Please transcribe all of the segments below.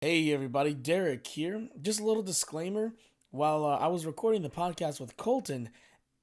Hey everybody, Derek here. Just a little disclaimer. While I was recording the podcast with Colton,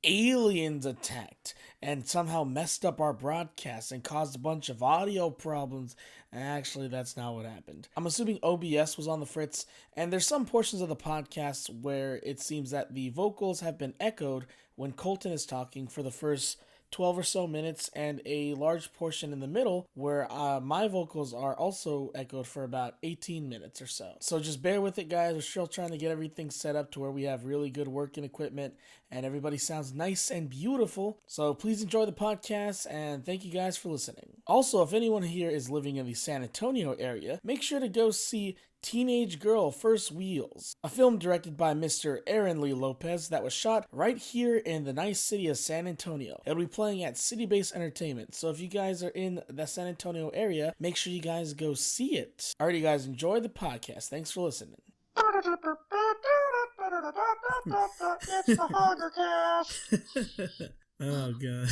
aliens attacked and somehow messed up our broadcast and caused a bunch of audio problems. Actually, that's not what happened. I'm assuming OBS was on the fritz, and there's some portions of the podcast where it seems that the vocals have been echoed when Colton is talking for the first 12 or so minutes, and a large portion in the middle where my vocals are also echoed for about 18 minutes or so. So just bear with it, guys. We're still trying to get everything set up to where we have really good working equipment and everybody sounds nice and beautiful. So please enjoy the podcast, and thank you guys for listening. Also, if anyone here is living in the San Antonio area, make sure to go see Teenage Girl First Wheels, a film directed by Mr. Aaron Lee Lopez that was shot right here in the nice city of San Antonio. It'll be playing at City Base Entertainment, so if you guys are in the San Antonio area, make sure you guys go see it. Alrighty guys, enjoy the podcast. Thanks for listening. It's the Huggercast. Oh god.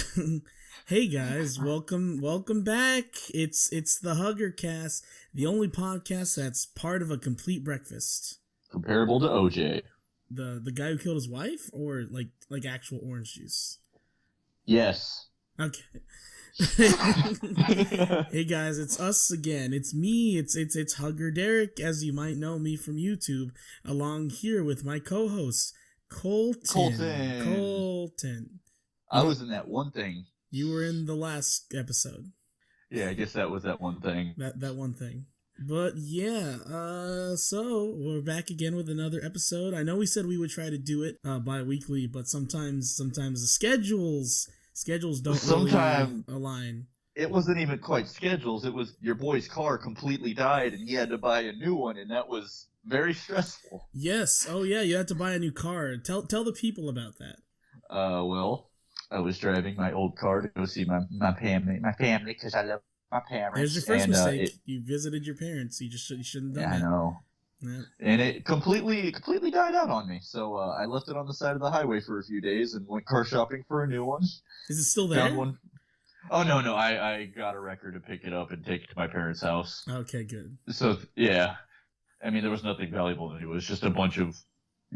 Hey guys, welcome back. It's the Huggercast, the only podcast that's part of a complete breakfast. Comparable to OJ. The guy who killed his wife, or like actual orange juice? Yes. Okay. Hey guys, it's us again. It's me. It's Hugger Derek, as you might know me from YouTube, along here with my co-host Colton. I was in that one thing. You were in the last episode. Yeah, I guess that was that one thing. That one thing. But yeah, so we're back again with another episode. I know we said we would try to do it bi-weekly, but sometimes the schedules don't really align. It wasn't even quite schedules. It was your boy's car completely died and he had to buy a new one, and that was very stressful. Yes. Oh yeah, you had to buy a new car. Tell the people about that. Well, I was driving my old car to go see my family, because I love my parents. There's your first mistake. You visited your parents. You shouldn't have done that. I know. Yeah. And it completely died out on me. So I left it on the side of the highway for a few days and went car shopping for a new one. Is it still there? Found one. Oh, no. I got a record to pick it up and take it to my parents' house. Okay, good. So, yeah. I mean, there was nothing valuable in it. It was just a bunch of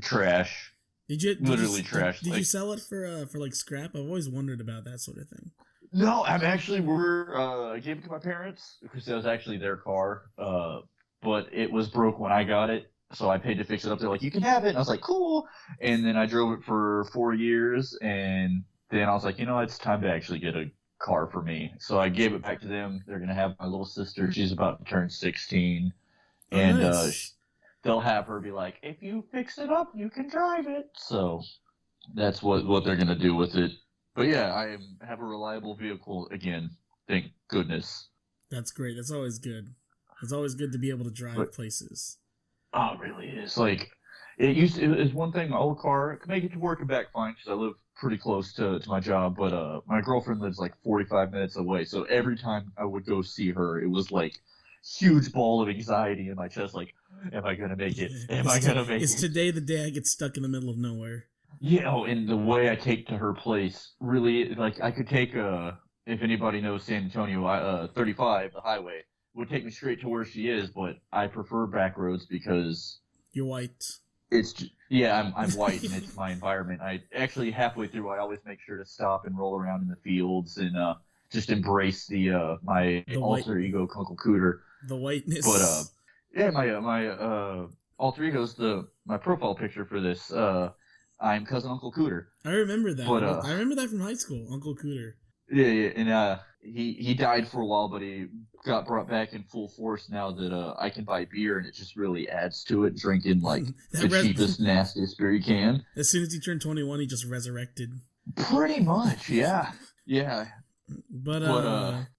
trash. Did you sell it for like scrap? I've always wondered about that sort of thing. No, I gave it to my parents because it was actually their car. But it was broke when I got it, so I paid to fix it up. They're like, "You can have it," and I was like, "Cool." And then I drove it for 4 years, and then I was like, it's time to actually get a car for me. So I gave it back to them. They're gonna have my little sister. She's about to turn 16, and nice. They'll have her be like, "If you fix it up, you can drive it." So that's what they're gonna do with it. But yeah, I have a reliable vehicle again. Thank goodness. That's great. That's always good. It's always good to be able to drive places. Oh, it really is. Like, it was one thing, my old car, I could make it to work and back fine because I live pretty close to my job, but my girlfriend lives like 45 minutes away, so every time I would go see her, it was like huge ball of anxiety in my chest, like, am I going to make it? Is today the day I get stuck in the middle of nowhere? Yeah, and the way I take to her place, really, like, I could take, if anybody knows San Antonio, 35, the highway, would take me straight to where she is, but I prefer back roads because you're white. I'm white and it's my environment. I actually halfway through I always make sure to stop and roll around in the fields and just embrace my alter ego Uncle Cooter. The whiteness. But my alter ego's my profile picture for this. I'm cousin Uncle Cooter. I remember that. But, I remember that from high school, Uncle Cooter. Yeah, and he died for a while, but he got brought back in full force now that I can buy beer, and it just really adds to it, drinking like the cheapest, nastiest beer you can. As soon as he turned 21, he just resurrected. Pretty much, yeah. But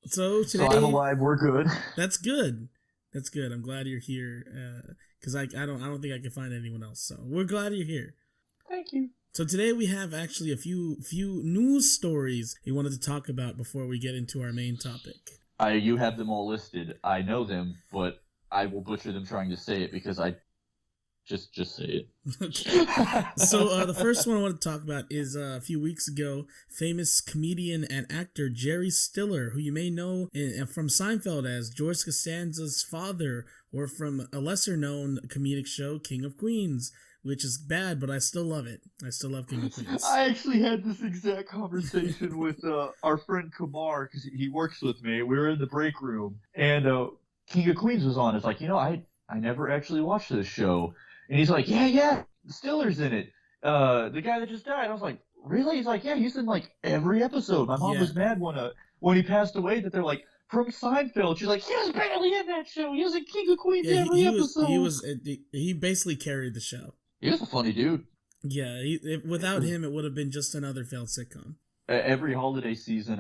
so today, so I'm alive. We're good. That's good. I'm glad you're here, because I don't think I can find anyone else. So we're glad you're here. Thank you. So today we have actually a few news stories we wanted to talk about before we get into our main topic. You have them all listed. I know them, but I will butcher them trying to say it because I Just say it. Okay. So the first one I want to talk about is a few weeks ago, famous comedian and actor Jerry Stiller, who you may know from Seinfeld as George Costanza's father, or from a lesser-known comedic show, King of Queens, which is bad, but I still love it. I still love King of Queens. I actually had this exact conversation with our friend Kamar, because he works with me. We were in the break room, and King of Queens was on. It's like, I never actually watched this show. And he's like, yeah, Stiller's in it. The guy that just died. I was like, really? He's like, yeah, he's in like every episode. My mom was mad when he passed away that they're like, from Seinfeld. She's like, he was barely in that show. He was in King of Queens every episode. He basically carried the show. He was a funny dude. Yeah, without him, it would have been just another failed sitcom. Every holiday season,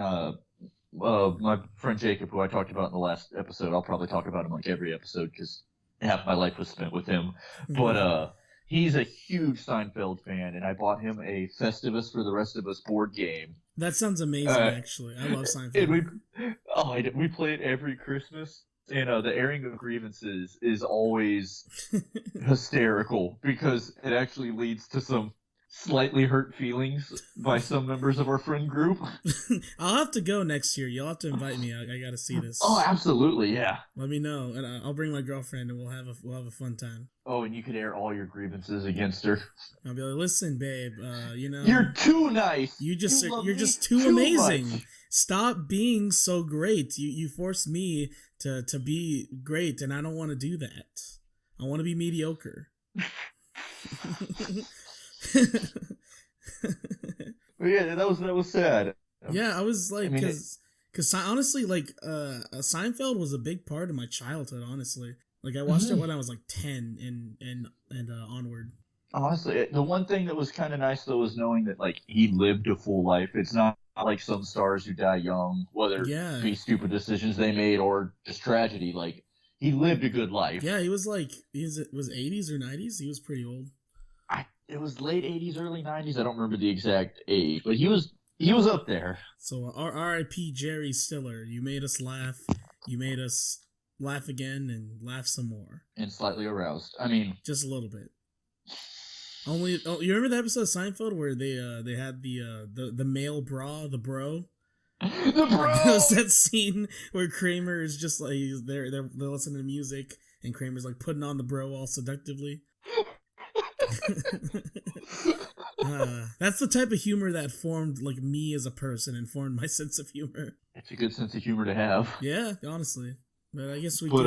my friend Jacob, who I talked about in the last episode, I'll probably talk about him like every episode because half my life was spent with him. But he's a huge Seinfeld fan, and I bought him a Festivus for the Rest of Us board game. That sounds amazing, actually. I love Seinfeld. And we play it every Christmas, and the airing of grievances is always hysterical because it actually leads to some slightly hurt feelings by some members of our friend group. I'll have to go next year. You'll have to invite me. I got to see this. Oh, absolutely, yeah. Let me know, and I'll bring my girlfriend, and we'll have a fun time. Oh, and you could air all your grievances against her. I'll be like, listen, babe, you're too nice. You're just too amazing. Much. Stop being so great. You force me to be great, and I don't want to do that. I want to be mediocre. Yeah, that was sad. Yeah, I was like, because honestly, like, Seinfeld was a big part of my childhood. Honestly, like I watched it when I was like 10 and onward. Honestly, the one thing that was kind of nice though was knowing that like he lived a full life. It's not like some stars who die young, whether it be stupid decisions they made or just tragedy. Like he lived a good life. Yeah, he was like, was 80s or 90s? He was pretty old. It was late 80s, early 90s. I don't remember the exact age, but he was up there. So R.I.P. Jerry Stiller. You made us laugh. You made us laugh again and laugh some more. And slightly aroused. I mean, just a little bit. You remember the episode of Seinfeld where they had the male bra, the bro? The bro! It was that scene where Kramer is just like, they're listening to music and Kramer's like putting on the bro all seductively. That's the type of humor that formed like me as a person and formed my sense of humor. It's a good sense of humor to have. Yeah, honestly. But I guess we can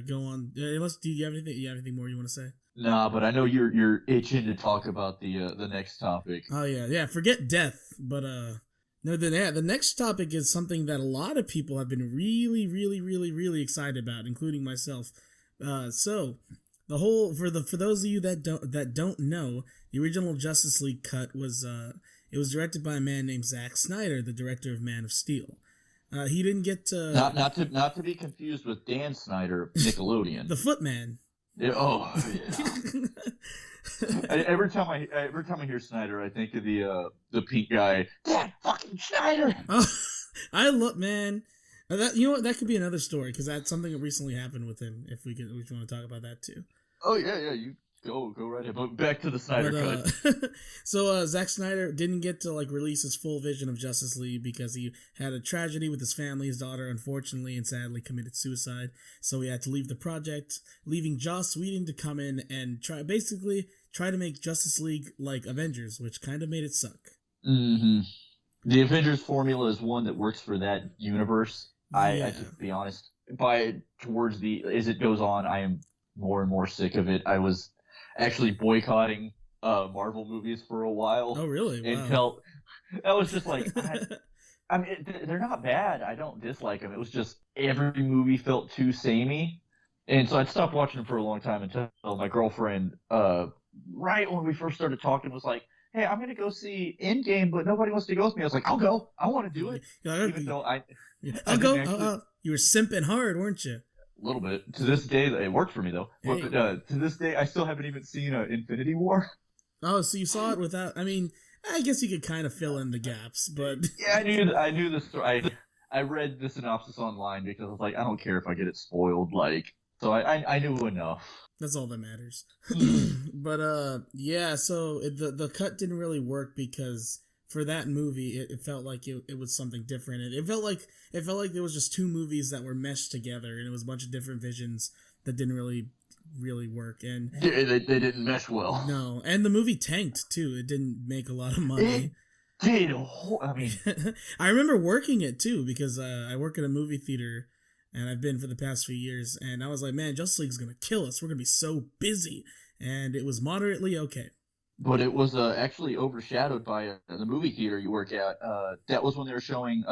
go on. Unless, do you have anything more you want to say? Nah, but I know you're itching to talk about the next topic. Oh yeah. Forget death, but no. The next topic is something that a lot of people have been really, really, really, really excited about, including myself. So. For those of you that don't know, the original Justice League cut was it was directed by a man named Zack Snyder, the director of Man of Steel. He didn't get to not to be confused with Dan Snyder of Nickelodeon, the Footman. Yeah, every time I hear Snyder, I think of the pink guy, that fucking Snyder. Oh, I love man. That could be another story because that's something that recently happened with him. If we want to talk about that too. Oh yeah, you go right ahead. But back to the Snyder cut. So Zack Snyder didn't get to like release his full vision of Justice League because he had a tragedy with his family. His daughter, unfortunately and sadly, committed suicide. So he had to leave the project, leaving Joss Whedon to come in and try to make Justice League like Avengers, which kind of made it suck. Mm-hmm. The Avengers formula is one that works for that universe. I to be honest, as it goes on, I am more and more sick of it. I was actually boycotting Marvel movies for a while. Oh, really? Until I was just like, I mean, they're not bad. I don't dislike them. It was just every movie felt too samey, and so I'd stopped watching them for a long time until my girlfriend, right when we first started talking, was like, hey, I'm gonna go see Endgame, but nobody wants to go with me. I was like, I'll go. I want to do it. Even though I'll go. You were simping hard, weren't you? A little bit. To this day, it worked for me though. But to this day, I still haven't even seen Infinity War. Oh, so you saw it without? I mean, I guess you could kind of fill in the gaps, but yeah, I knew the story. I read the synopsis online because I was like, I don't care if I get it spoiled. Like, So I knew enough. That's all that matters. But yeah, so the cut didn't really work because for that movie it felt like it was something different. It felt like there was just two movies that were meshed together, and it was a bunch of different visions that didn't really work. And They didn't mesh well. no, and the movie tanked too. It didn't make a lot of money. It did. I mean, I remember working it too because I work at a movie theater. And I've been for the past few years, and I was like, man, Justice League's gonna kill us. We're gonna be so busy. And it was moderately okay. but it was actually overshadowed by the movie theater you work at. That was when they were showing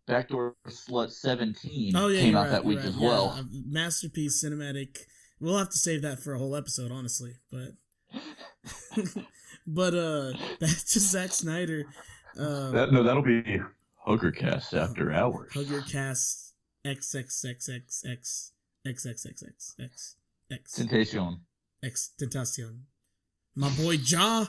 Backdoor Slut 17 came out that week as well. Masterpiece cinematic. We'll have to save that for a whole episode, honestly. But but back to Zack Snyder. That'll be Huggercast after hours. Huggercast XXXXX Temptation. X Tentacion. My boy Ja.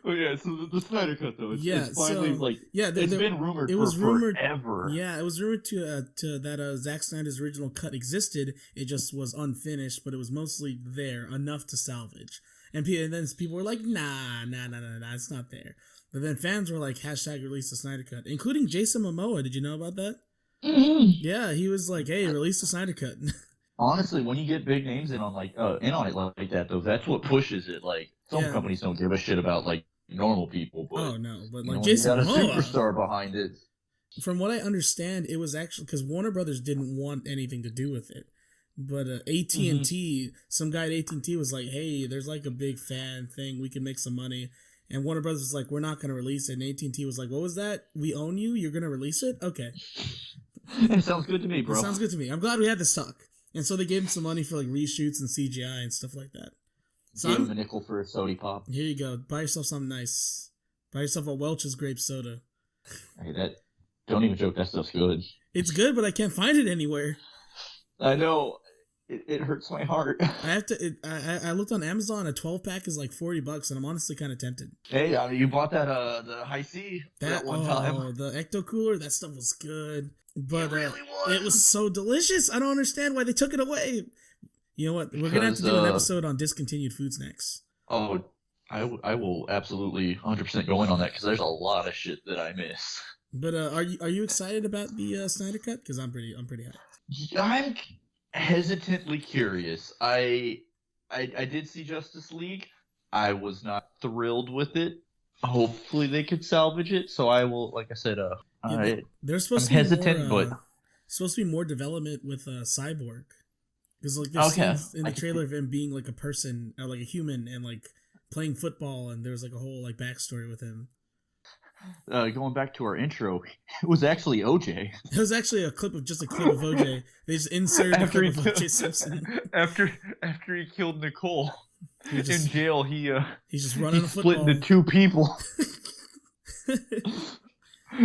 Oh yeah, so the Snyder Cut though, it's finally it's been rumored forever. Yeah, it was rumored that Zack Snyder's original cut existed. It just was unfinished, but it was mostly there enough to salvage. And then people were like, nah, it's not there. But then fans were like, #release the Snyder Cut, including Jason Momoa. Did you know about that? Mm-hmm. Yeah, he was like, hey, release the Snyder Cut. Honestly, when you get big names in on it like that, though, that's what pushes it. Like some companies don't give a shit about like normal people, but like Jason Momoa, you got a superstar behind it. From what I understand, it was actually because Warner Brothers didn't want anything to do with it. But AT&T, some guy at AT&T was like, hey, there's like a big fan thing. We can make some money. And Warner Brothers was like, we're not going to release it. And AT&T was like, what was that? We own you? You're going to release it? Okay. It sounds good to me, bro. It sounds good to me. I'm glad we had this talk. And so they gave him some money for like reshoots and CGI and stuff like that. So Give him a nickel for a sody pop. Here you go. Buy yourself something nice. Buy yourself a Welch's grape soda. Hey, don't even joke. That stuff's good. It's good, but I can't find it anywhere. I know. It hurts my heart. I looked on Amazon. A 12-pack is like $40, and I'm honestly kind of tempted. Hey, you bought that the High C that one time. The Ecto Cooler. That stuff was good, but it really was. It was so delicious. I don't understand why they took it away. You know what? We're gonna have to do an episode on discontinued food snacks. Oh, I will absolutely 100% go in on that because there's a lot of shit that I miss. But are you excited about the Snyder Cut? Because I'm pretty hyped. I'm hesitantly curious. I did see Justice League. I was not thrilled with it. Hopefully they could salvage it. So I will, like I said, there's supposed I'm to be hesitant, more, but supposed to be more development with Cyborg. Because like there's scenes in the trailer of him being like a person, or like a human, and like playing football, and there's like a whole like backstory with him. Going back to our intro, it was actually OJ. It was actually a clip of OJ. They just inserted a clip of OJ Simpson. After he killed Nicole in jail, he's just running a split football. into two people.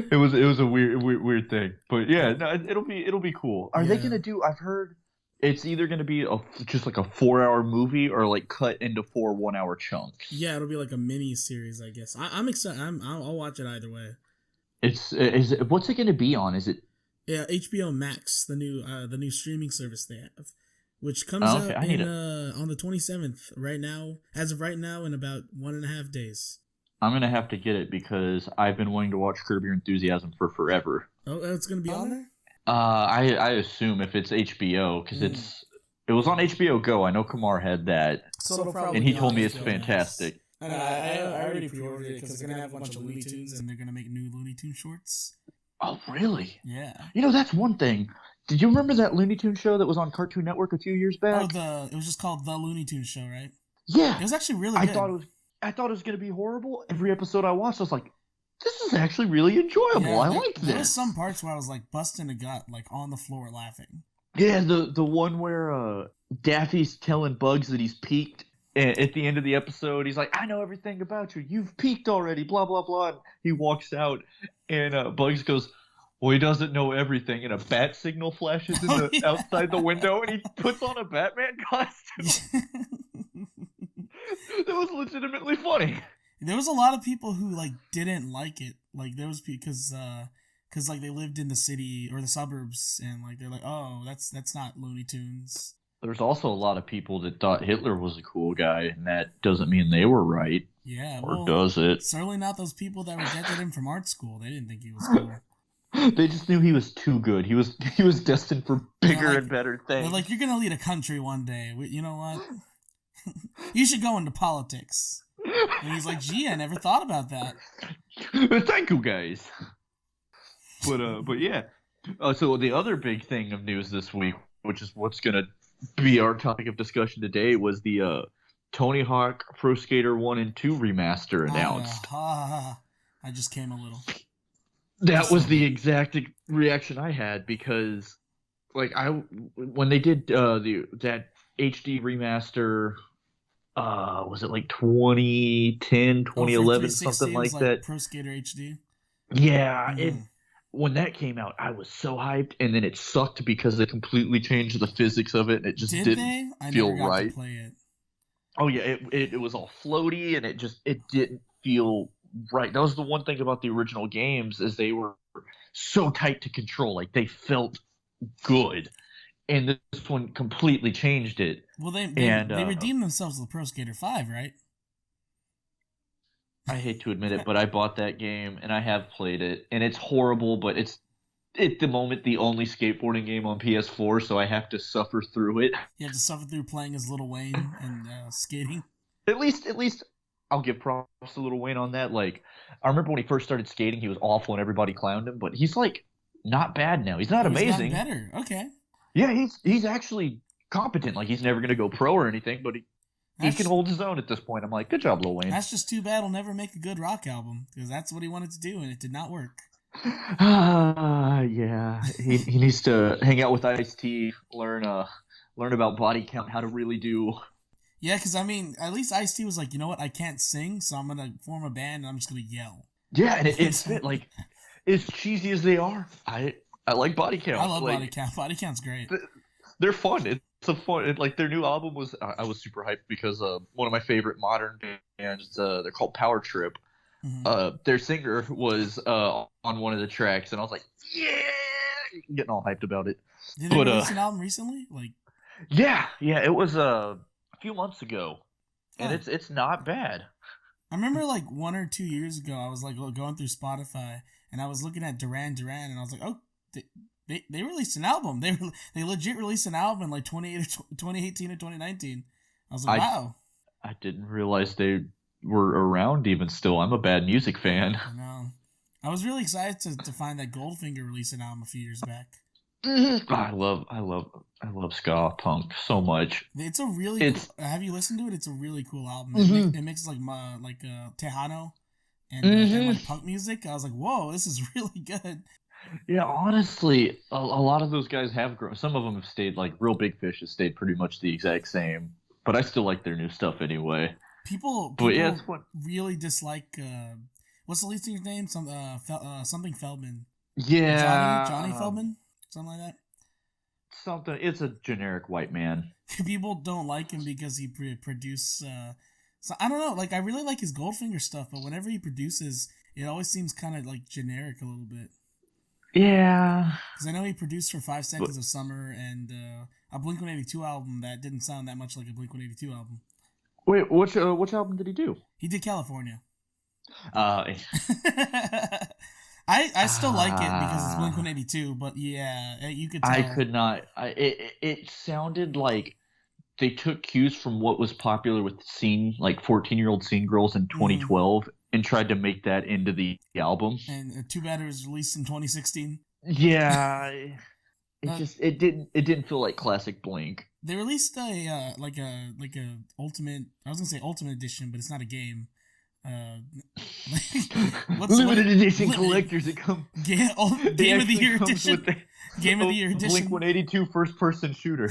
It was a weird thing, but yeah, no, it'll be cool. Are they gonna do? I've heard it's either gonna be just like a 4-hour movie or like cut into 4 1-hour chunks. Yeah, it'll be like a mini series, I guess. I'm excited. I'll watch it either way. What's it gonna be on? Is it? Yeah, HBO Max, the new streaming service they have, which comes out on the 27th right now. As of right now, in about 1.5 days. I'm gonna have to get it because I've been wanting to watch Curb Your Enthusiasm for forever. Oh, it's gonna be on there? I assume if it's HBO because it was on HBO Go. I know Kumar had that, and he told me it's fantastic. And I already pre-ordered it because they're gonna have a bunch of Looney Tunes and they're gonna make new Looney Tune shorts. Oh, really? Yeah. You know, that's one thing. Did you remember that Looney Tunes show that was on Cartoon Network a few years back? Oh, it was just called The Looney Tunes Show, right? Yeah. It was actually really good. I thought it was going to be horrible. Every episode I watched, I was like, this is actually really enjoyable. Yeah, I like this. There was some parts where I was like busting a gut, like on the floor laughing. Yeah, the one where Daffy's telling Bugs that he's peaked. At the end of the episode, he's like, I know everything about you. You've peaked already, blah, blah, blah. And he walks out, and Bugs goes, well, he doesn't know everything. And a bat signal flashes outside the window, and he puts on a Batman costume. That was legitimately funny. There was a lot of people who like didn't like it. Like there was because because like they lived in the city or the suburbs, and like they're like, oh, that's not Looney Tunes. There's also a lot of people that thought Hitler was a cool guy, and that doesn't mean they were right. Yeah, Or well, does it? certainly not those people that rejected him from art school. They didn't think he was cool. They just knew he was too good. He was destined for bigger and better things. They're like, you're gonna lead a country one day. You know what? You should go into politics. And he's like, gee, I never thought about that. Thank you, guys. But yeah. So the other big thing of news this week, which is what's gonna be our topic of discussion today, was the Tony Hawk Pro Skater 1 and 2 remaster announced. I just came a little. That was the exact reaction I had, because like when they did that HD remaster, was it like 2010, 2011, something like that? Pro Skater HD. Yeah, when that came out, I was so hyped, and then it sucked because they completely changed the physics of it, and it just didn't feel right. To play it. Oh yeah, it was all floaty, and it didn't feel right. That was the one thing about the original games, is they were so tight to control, like they felt good, and this one completely changed it. Well, they redeemed themselves with Pro Skater 5, right? I hate to admit it, but I bought that game and I have played it, and it's horrible, but it's at the moment the only skateboarding game on PS4, so I have to suffer through it. You have to suffer through playing as Lil Wayne and skating. At least I'll give props to Lil Wayne on that. Like, I remember when he first started skating, he was awful and everybody clowned him, but he's like not bad now. He's not amazing. He's gotten better. Okay. Yeah, he's actually competent. Like, he's never gonna go pro or anything, but he can hold his own at this point. I'm like, good job, Lil Wayne. That's just too bad he'll never make a good rock album, because that's what he wanted to do, and it did not work. Yeah. He needs to hang out with Ice-T, learn about body count, how to really do. Yeah, because I mean, at least Ice-T was like, you know what, I can't sing, so I'm gonna form a band and I'm just gonna yell. Yeah, and it's fit. Like, as cheesy as they are, I like body count. I love body count. Body count's great. They're fun. It's a fun. Like, their new album was. I was super hyped because one of my favorite modern bands. They're called Power Trip. Mm-hmm. Their singer was on one of the tracks, and I was like, yeah, getting all hyped about it. Did they release an album recently? Like, yeah, it was a few months ago, and it's not bad. I remember like 1 or 2 years ago, I was like going through Spotify, and I was looking at Duran Duran, and I was like, oh. They released an album. They legit released an album in like 2018 or 2019. I was like, wow. I didn't realize they were around even still. I'm a bad music fan. I know. I was really excited to find that Goldfinger released an album a few years back. I love ska punk so much. It's a really have you listened to it? It's a really cool album. It mixes like Tejano and like punk music. I was like, whoa, this is really good. Yeah, honestly, a lot of those guys have grown. Some of them have stayed, like Real Big Fish has stayed pretty much the exact same. But I still like their new stuff anyway. People really dislike, what's the lead singer's name? Something Feldman. Yeah. Johnny Feldman? Something like that? It's a generic white man. People don't like him because he produced, so I don't know, like I really like his Goldfinger stuff, but whenever he produces, it always seems kind of like generic a little bit. Yeah. Because I know he produced for 5 Seconds of Summer and a Blink-182 album that didn't sound that much like a Blink-182 album. Wait, which album did he do? He did California. I still like it because it's Blink-182, but yeah, you could tell. I could not. It sounded like they took cues from what was popular with scene, like 14-year-old scene girls in 2012, and tried to make that into the album. And too bad it was released in 2016. Yeah, it didn't feel like classic Blink. They released a ultimate. I was gonna say ultimate edition, but it's not a game. Limited edition collectors that come. Game of the Year edition. Game of the Year edition. Blink-182 first person shooter.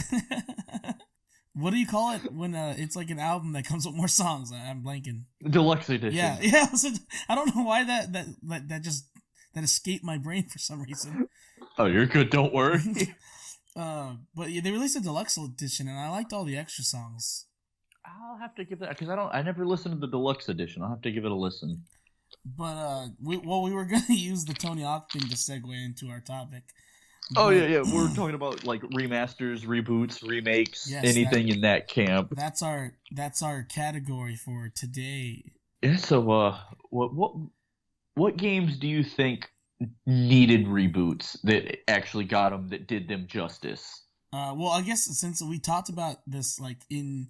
What do you call it when it's like an album that comes with more songs? I'm blanking. Deluxe edition. Yeah. I don't know why that escaped my brain for some reason. Oh, you're good. Don't worry. But yeah, they released a deluxe edition, and I liked all the extra songs. I'll have to give that because I never listened to the deluxe edition. I'll have to give it a listen. But we were gonna use the Tony Hawk thing to segue into our topic. Oh yeah, But yeah. We're talking about like remasters, reboots, remakes, yes, anything in that camp. that's our category for today. Yeah. So, what games do you think needed reboots that actually got them that did them justice? Well, I guess since we talked about this like in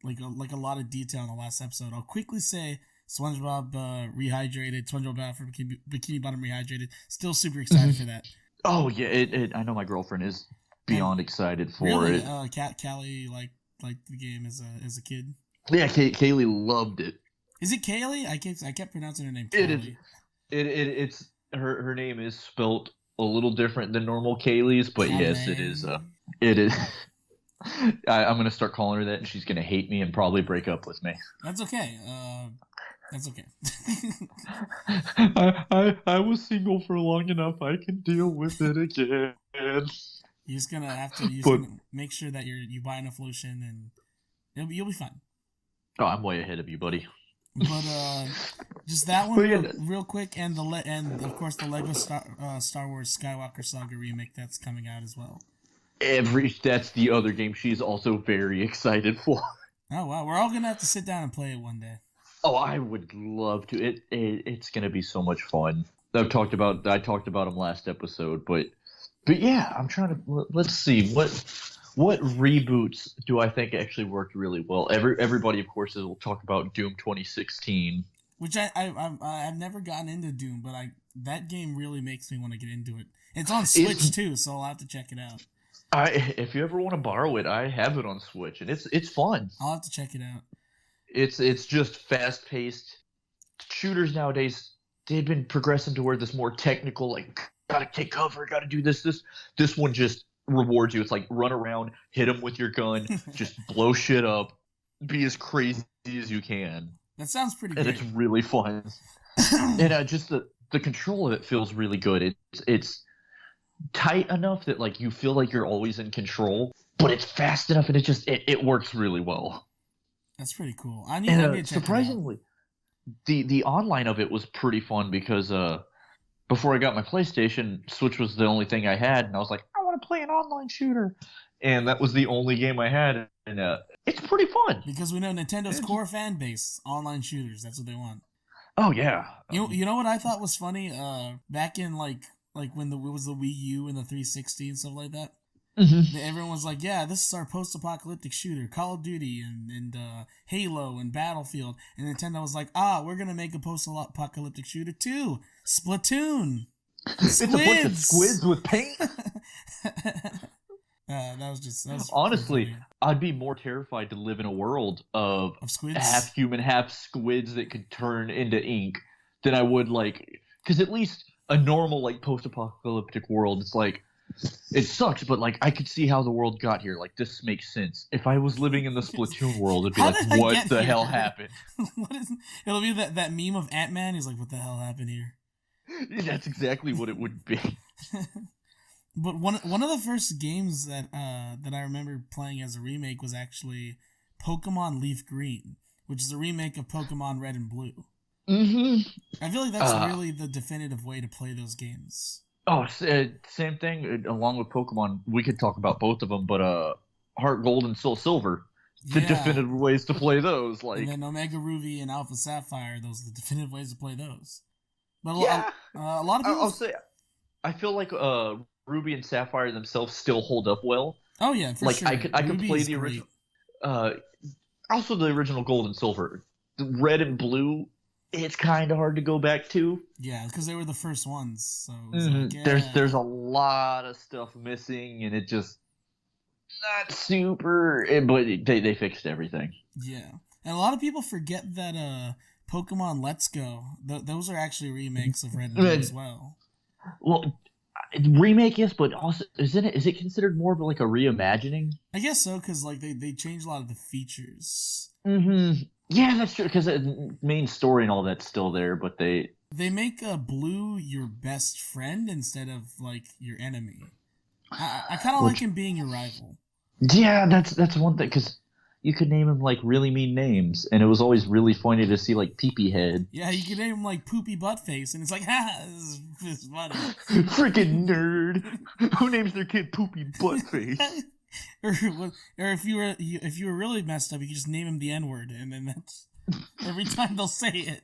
like a lot of detail in the last episode, I'll quickly say SpongeBob Rehydrated, SpongeBob Battle for Bikini Bottom Rehydrated. Still super excited for that. Oh yeah, I know my girlfriend is And beyond excited for really, it. Callie like the game as a kid. Yeah, Kaylee loved it. Is it Kaylee? I kept pronouncing her name It is. Callie. It's her name is spelt a little different than normal Kaylee's, but yes, it is. It is. I'm gonna start calling her that, and she's gonna hate me and probably break up with me. That's okay. That's okay. I was single for long enough. I can deal with it again. You're just gonna have to. Gonna make sure that you buy enough lotion, and you'll be fine. Oh, I'm way ahead of you, buddy. But just that one real quick, and and of course the Lego Star Wars Skywalker Saga remake that's coming out as well. That's the other game she's also very excited for. Oh wow, we're all gonna have to sit down and play it one day. Oh, I would love to. It's gonna be so much fun. I talked about them last episode, but yeah, I'm trying to let's see what reboots do I think actually worked really well. Everybody, of course, will talk about Doom 2016, which I've never gotten into Doom, but that game really makes me want to get into it. It's on Switch too, so I'll have to check it out. If you ever want to borrow it, I have it on Switch, and it's fun. I'll have to check it out. It's just fast paced. Shooters nowadays, they've been progressing to where this more technical, like gotta take cover, gotta do this. This one just rewards you. It's like run around, hit them with your gun, just blow shit up, be as crazy as you can. That sounds pretty good. And it's really fun. And just the control of it feels really good. It's tight enough that like you feel like you're always in control, but it's fast enough and it works really well. That's pretty cool. I need to check surprisingly, the online of it was pretty fun because before I got my PlayStation, Switch was the only thing I had, and I was like, I want to play an online shooter, and that was the only game I had, and it's pretty fun. Because we know Nintendo's core fan base, online shooters. That's what they want. Oh yeah. You know what I thought was funny? Back in like when it was the Wii U and the 360 and stuff like that. Mm-hmm. Everyone was like, yeah, this is our post-apocalyptic shooter, Call of Duty and Halo and Battlefield. And Nintendo was like, we're going to make a post-apocalyptic shooter too. Splatoon. It's a bunch of squids with paint. That was honestly, I'd be more terrified to live in a world of squids? Half human, half squids that could turn into ink than I would because at least a normal post-apocalyptic world, it's like, it sucks, but I could see how the world got here. This makes sense. If I was living in the Splatoon world, it'd be what the hell happened? It'll be that meme of Ant-Man. He's like, what the hell happened here? That's exactly what it would be. But one of the first games that I remember playing as a remake was actually Pokemon Leaf Green, which is a remake of Pokemon Red and Blue. Mm-hmm. I feel like that's really the definitive way to play those games. Oh, same thing. Along with Pokemon, we could talk about both of them, but Heart Gold and Soul Silver, the definitive ways to play those. And then Omega Ruby and Alpha Sapphire, those are the definitive ways to play those. But a lot of people... I'll say, I feel like Ruby and Sapphire themselves still hold up well. Oh yeah, for sure. I could play the original. Also, the original Gold and Silver, the Red and Blue. It's kind of hard to go back to. Yeah, because they were the first ones. So there's a lot of stuff missing, and it just not super. But they fixed everything. Yeah, and a lot of people forget that Pokemon Let's Go. Those are actually remakes of Red and Blue as well. Well, remake, yes, but also is it considered more of a reimagining? I guess so, because they changed a lot of the features. Mm-hmm. Yeah, that's true, because the main story and all that's still there, but they make Blue your best friend instead of your enemy. I kind of like him being your rival. Yeah, that's one thing, because you could name him like really mean names, and it was always really funny to see like Peepee Head. Yeah, you could name him like Poopy Buttface, and it's like, this is funny. Freaking nerd! Who names their kid Poopy Buttface? or if you were really messed up, you could just name him the N-word, and then that's every time they'll say it.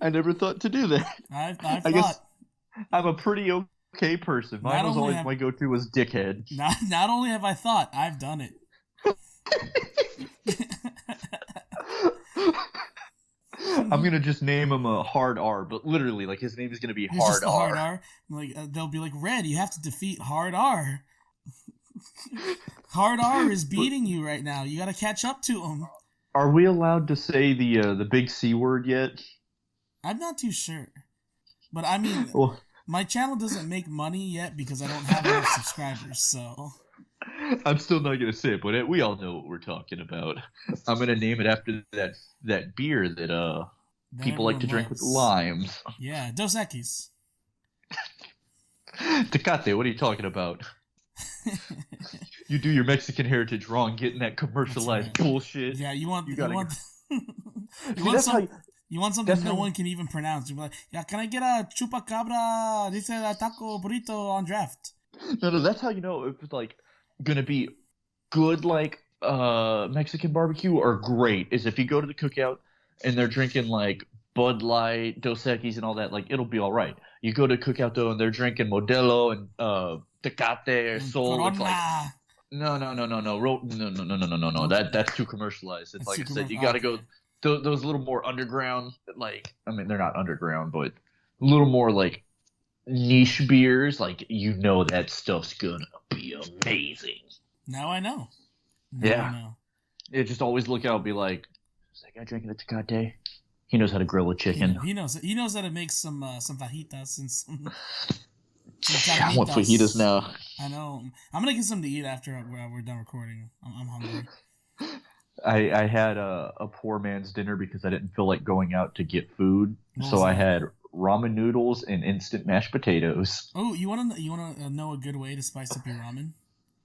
I never thought to do that. I I guess I'm a pretty okay person. Mine was always my go-to was dickhead. Not only have I thought, I've done it. I'm gonna just name him a Hard R, but literally, like his name is gonna be Hard R. Hard R. Like they'll be like, Red, you have to defeat Hard R. Hard R is beating you right now. You got to catch up to him. Are we allowed to say the big C word yet? I'm not too sure, but I mean, my channel doesn't make money yet because I don't have enough subscribers. So I'm still not gonna say it, but we all know what we're talking about. I'm gonna name it after that beer that people like to drink with limes. Yeah, Dos Equis. Tecate, what are you talking about? You do your Mexican heritage wrong, getting that commercialized bullshit. Yeah, you want something no one can even pronounce. You're like, yeah, can I get a chupacabra? Dice a taco burrito on draft. No, that's how you know if it's like gonna be good, like Mexican barbecue or great. Is if you go to the cookout and they're drinking like Bud Light, Dos Equis, and all that. Like it'll be all right. You go to cookout though and they're drinking Modelo and Tecate or Sol. It's like no. That's too commercialized. It's like I said, you gotta go those little more underground. Like I mean, they're not underground, but a little more like niche beers. Like that stuff's gonna be amazing. Now I know. Yeah, just always look out. Be like, is that guy drinking a Tecate? He knows how to grill a chicken. He knows how to make some fajitas and some I want fajitas now. I know. I'm gonna get something to eat after we're done recording. I'm hungry. I had a poor man's dinner because I didn't feel like going out to get food, so I had ramen noodles and instant mashed potatoes. Oh, you wanna know a good way to spice up your ramen?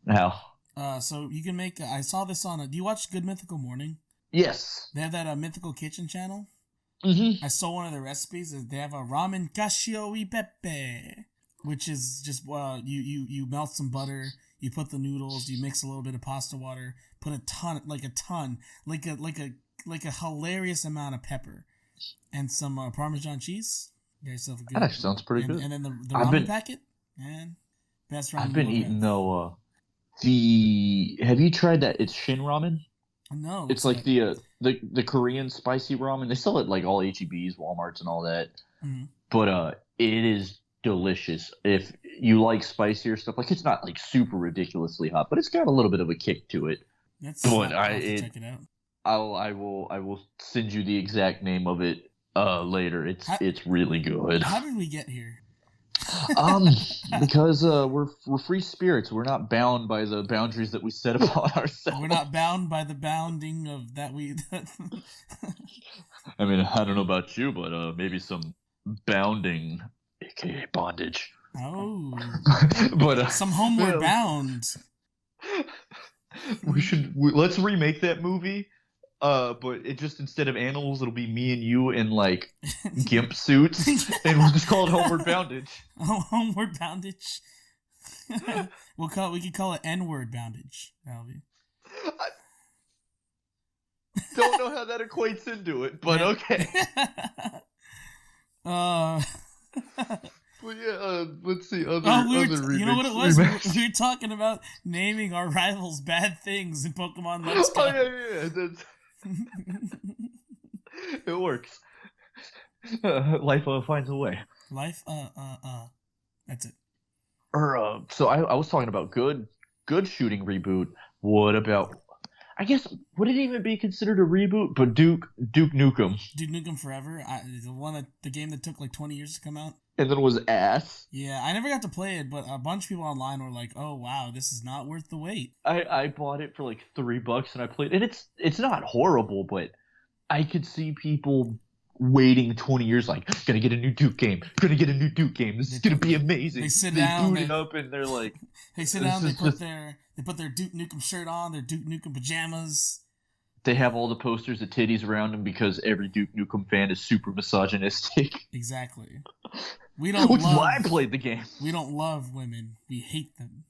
How? So you can make. I saw this on. Do you watch Good Mythical Morning? Yes. They have that Mythical Kitchen channel. Mm-hmm. I saw one of their recipes. They have a ramen cacio y pepe, which is just you melt some butter, you put the noodles, you mix a little bit of pasta water, put a ton, like a hilarious amount of pepper, and some Parmesan cheese. You got yourself a good. That actually sounds pretty good. And then the ramen packet, man, best ramen. I've been eating though. Have you tried that? It's Shin ramen. No, it's like the Korean spicy ramen. They sell it like all HEBs, Walmarts, and all that. Mm-hmm. But it is delicious if you like spicier stuff. Like it's not like super ridiculously hot, but it's got a little bit of a kick to it. I'll check it out. I will send you the exact name of it later. It's really good. How did we get here? Because we're free spirits. We're not bound by the boundaries that we set upon ourselves. We're not bound by the bounding of that we. I mean, I don't know about you, but maybe some bounding, aka bondage. Oh, but some homeward bound. Let's remake that movie. But it just instead of animals, it'll be me and you in like gimp suits, and we'll just call it Homeward Boundage. Oh, Homeward Boundage. We could call it N-word Boundage. That'll be. I don't know how that equates into it, but okay. Well, yeah. Let's see other remakes. You know what it was? We were talking about naming our rivals bad things in Pokemon Let's Go. Oh yeah. That's... It works. Life finds a way. Life, that's it. So I was talking about good shooting reboot. What about? I guess would it even be considered a reboot? But Duke Nukem. Duke Nukem Forever. The game that took like 20 years to come out. And then it was ass. Yeah, I never got to play it, but a bunch of people online were like, "Oh wow, this is not worth the wait." I bought it for like $3 and I played, and it's not horrible, but I could see people waiting 20 years, like, gonna get a new Duke game. Gonna get a new Duke game. This is gonna be amazing. They sit down. Boot it up, and they're like, they sit down. They put their Duke Nukem shirt on. Their Duke Nukem pajamas. They have all the posters of titties around them because every Duke Nukem fan is super misogynistic. Exactly. Which is why I played the game. We don't love women. We hate them.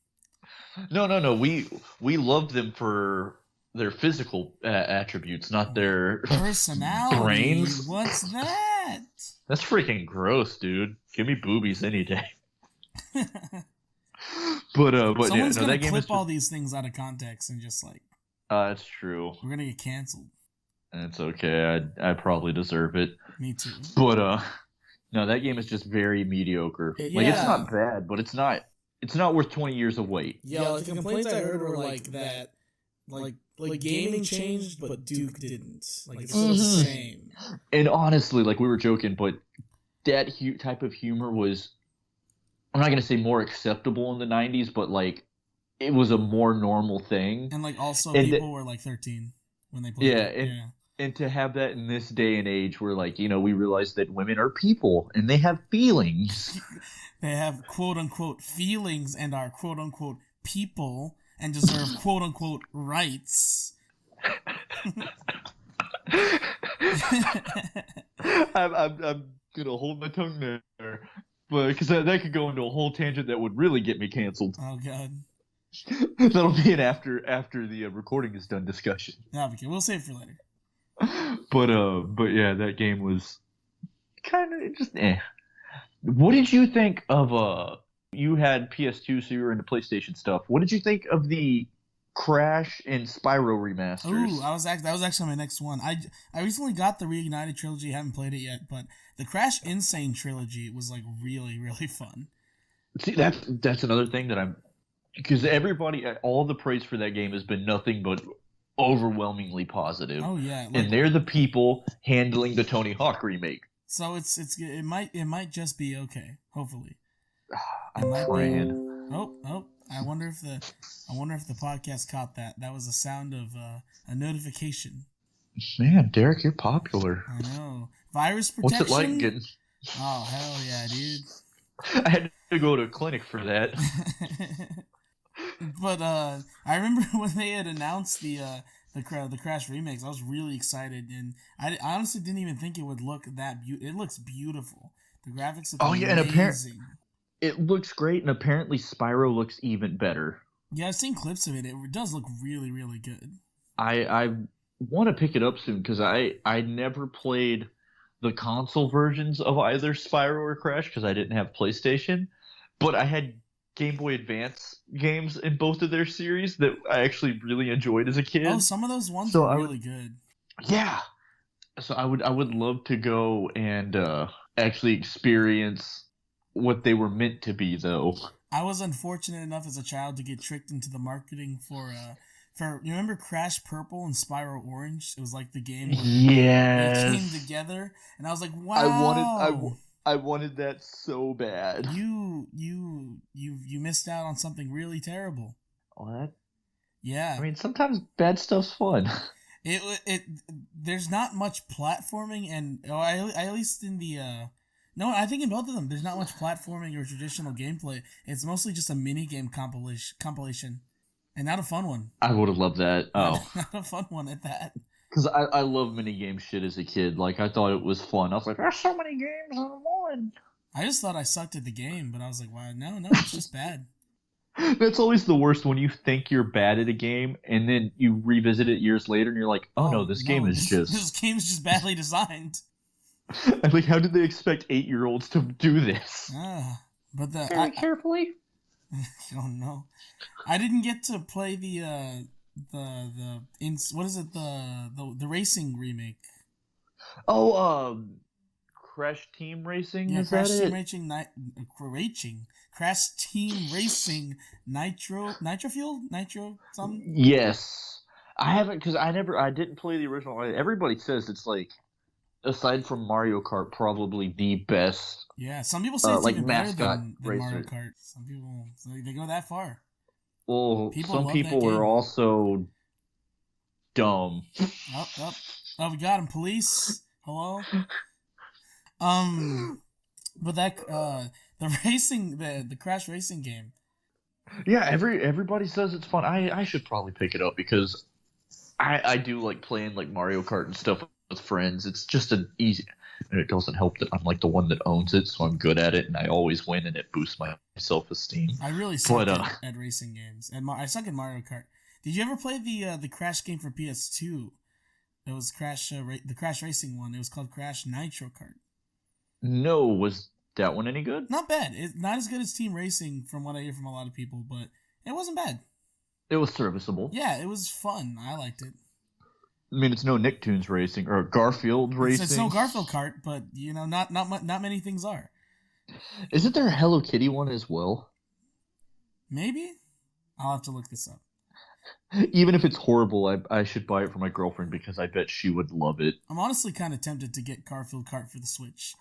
No. We loved them for their physical attributes, not their personality. Brains. What's that? That's freaking gross, dude. Give me boobies any day. but someone's that gonna game clip all these things out of context and just like. That's true. We're gonna get canceled. And it's okay. I probably deserve it. Me too. But no, that game is just very mediocre. Like it's not bad, but it's not worth 20 years of wait. Yeah, like the complaints I heard were like that, like gaming changed, but Duke didn't. Like it's still the same. And honestly, like we were joking, but that type of humor was, I'm not gonna say more acceptable in the 90s, but like it was a more normal thing. And like also people were like 13 when they played it. And to have that in this day and age where like, we realize that women are people and they have feelings. They have quote unquote feelings and are quote unquote people and deserve quote unquote rights. I'm gonna hold my tongue there, but because that could go into a whole tangent that would really get me canceled. Oh god. That'll be an after the recording is done discussion. Okay, we'll save it for later. But yeah, that game was kind of just eh. What did you think of you had PS2, so you were into PlayStation stuff. What did you think of the Crash and Spyro remasters? Ooh, that was actually my next one. I recently got the Reignited trilogy. Haven't played it yet, but the Crash Insane trilogy was like really, really fun. See, that's another thing that because all the praise for that game has been nothing but overwhelmingly positive. Oh yeah, and they're the people handling the Tony Hawk remake. So it might just be okay. Hopefully, I'm praying. Oh! I wonder if the podcast caught that. That was the sound of a notification. Man, Derek, you're popular. I know. Virus protection. What's it like getting? Oh hell yeah, dude! I had to go to a clinic for that. But I remember when they had announced the Crash remakes, I was really excited, and I honestly didn't even think it would look that beautiful. It looks beautiful. The graphics look amazing. It looks great, and apparently Spyro looks even better. Yeah, I've seen clips of it. It does look really, really good. I want to pick it up soon because I never played the console versions of either Spyro or Crash because I didn't have PlayStation, but I had Game Boy Advance games in both of their series that I actually really enjoyed as a kid. Oh, some of those ones are really good. Yeah. So I would love to go and actually experience what they were meant to be, though. I was unfortunate enough as a child to get tricked into the marketing for you remember Crash Purple and Spyro Orange? It was like the game where they came together, and I was like, wow. I wanted that so bad. You missed out on something really terrible. What? Yeah. I mean, sometimes bad stuff's fun. There's not much platforming, and at least in the no, I think in both of them there's not much platforming or traditional gameplay. It's mostly just a mini game compilation, and not a fun one. I would have loved that. Oh, not a fun one at that. Because I love minigame shit as a kid. Like, I thought it was fun. I was like, there's so many games in one. I just thought I sucked at the game, but I was like, wow, no, it's just bad. That's always the worst when you think you're bad at a game, and then you revisit it years later, and you're like, this game's just badly designed. Like, how did they expect 8-year-olds to do this? But Very carefully. Oh no, I didn't get to play the racing remake. Oh, Crash Team Racing. Yeah, is Crash that Team Racing, Crash Team Racing Nitro something. Yes, I haven't because I didn't play the original. Everybody says it's like, aside from Mario Kart, probably the best. Yeah, some people say it's even better than racer. Mario Kart. Some people they go that far. Well, some people are also dumb. Oh, we got him. Police. Hello? But that the Crash Racing game. Yeah, everybody says it's fun. I should probably pick it up because I do like playing like Mario Kart and stuff with friends. It's just an easy, and it doesn't help that I'm like the one that owns it, so I'm good at it, and I always win, and it boosts my self-esteem. I really suck at racing games, and I suck at Mario Kart. Did you ever play the Crash game for PS2? It was the Crash Racing one. It was called Crash Nitro Kart. No, was that one any good? Not bad. It's not as good as Team Racing from what I hear from a lot of people, but it wasn't bad. It was serviceable. Yeah, it was fun. I liked it. I mean, it's no Nicktoons Racing or Garfield Racing. It's no Garfield Kart, but not many things are. Isn't there a Hello Kitty one as well? Maybe. I'll have to look this up. Even if it's horrible, I should buy it for my girlfriend because I bet she would love it. I'm honestly kind of tempted to get Garfield Kart for the Switch.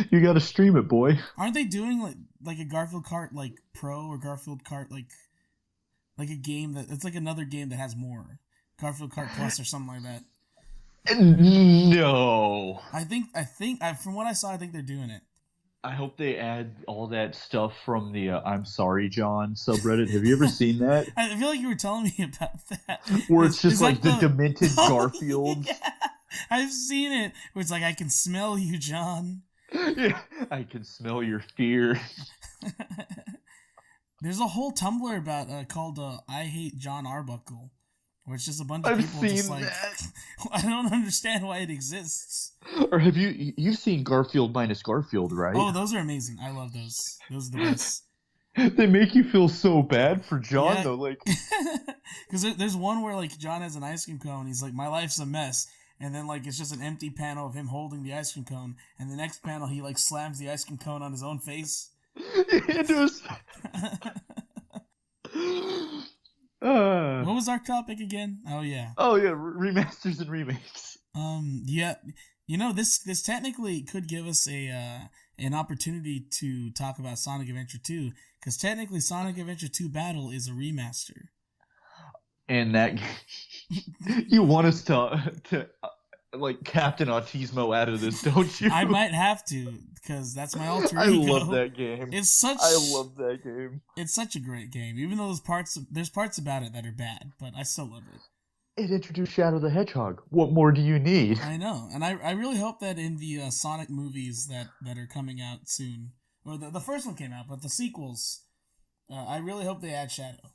You gotta stream it, boy. Aren't they doing like a Garfield Kart like Pro or Garfield Kart like a game that it's like another game that has more Garfield Kart Plus or something like that? No. I think from what I saw, I think they're doing it. I hope they add all that stuff from the I'm Sorry John subreddit. Have you ever seen that? I feel like you were telling me about that. Where it's just like the demented Garfield. Yeah, I've seen it. Where it's like, I can smell you, John. Yeah, I can smell your fear. There's a whole Tumblr about called I Hate John Arbuckle, where it's just a bunch of I've people seen just like that. I don't understand why it exists. Or have you've seen Garfield minus Garfield, right? Oh, those are amazing. I love those. Those are the best. They make you feel so bad for John though, like because there's one where like John has an ice cream cone. He's like, my life's a mess. And then, like, it's just an empty panel of him holding the ice cream cone. And the next panel, he, like, slams the ice cream cone on his own face. It does. What was our topic again? Oh, yeah. Remasters and remakes. Yeah. You know, this technically could give us an opportunity to talk about Sonic Adventure 2. Because technically, Sonic Adventure 2 Battle is a remaster. And that you want us to like Captain Autismo out of this, don't you? I might have to, because that's my alter ego. I love that game. I love that game. It's such a great game, even though there's parts about it that are bad, but I still love it. It introduced Shadow the Hedgehog. What more do you need? I know, and I really hope that in the Sonic movies that are coming out soon, or the first one came out, but the sequels, I really hope they add Shadow.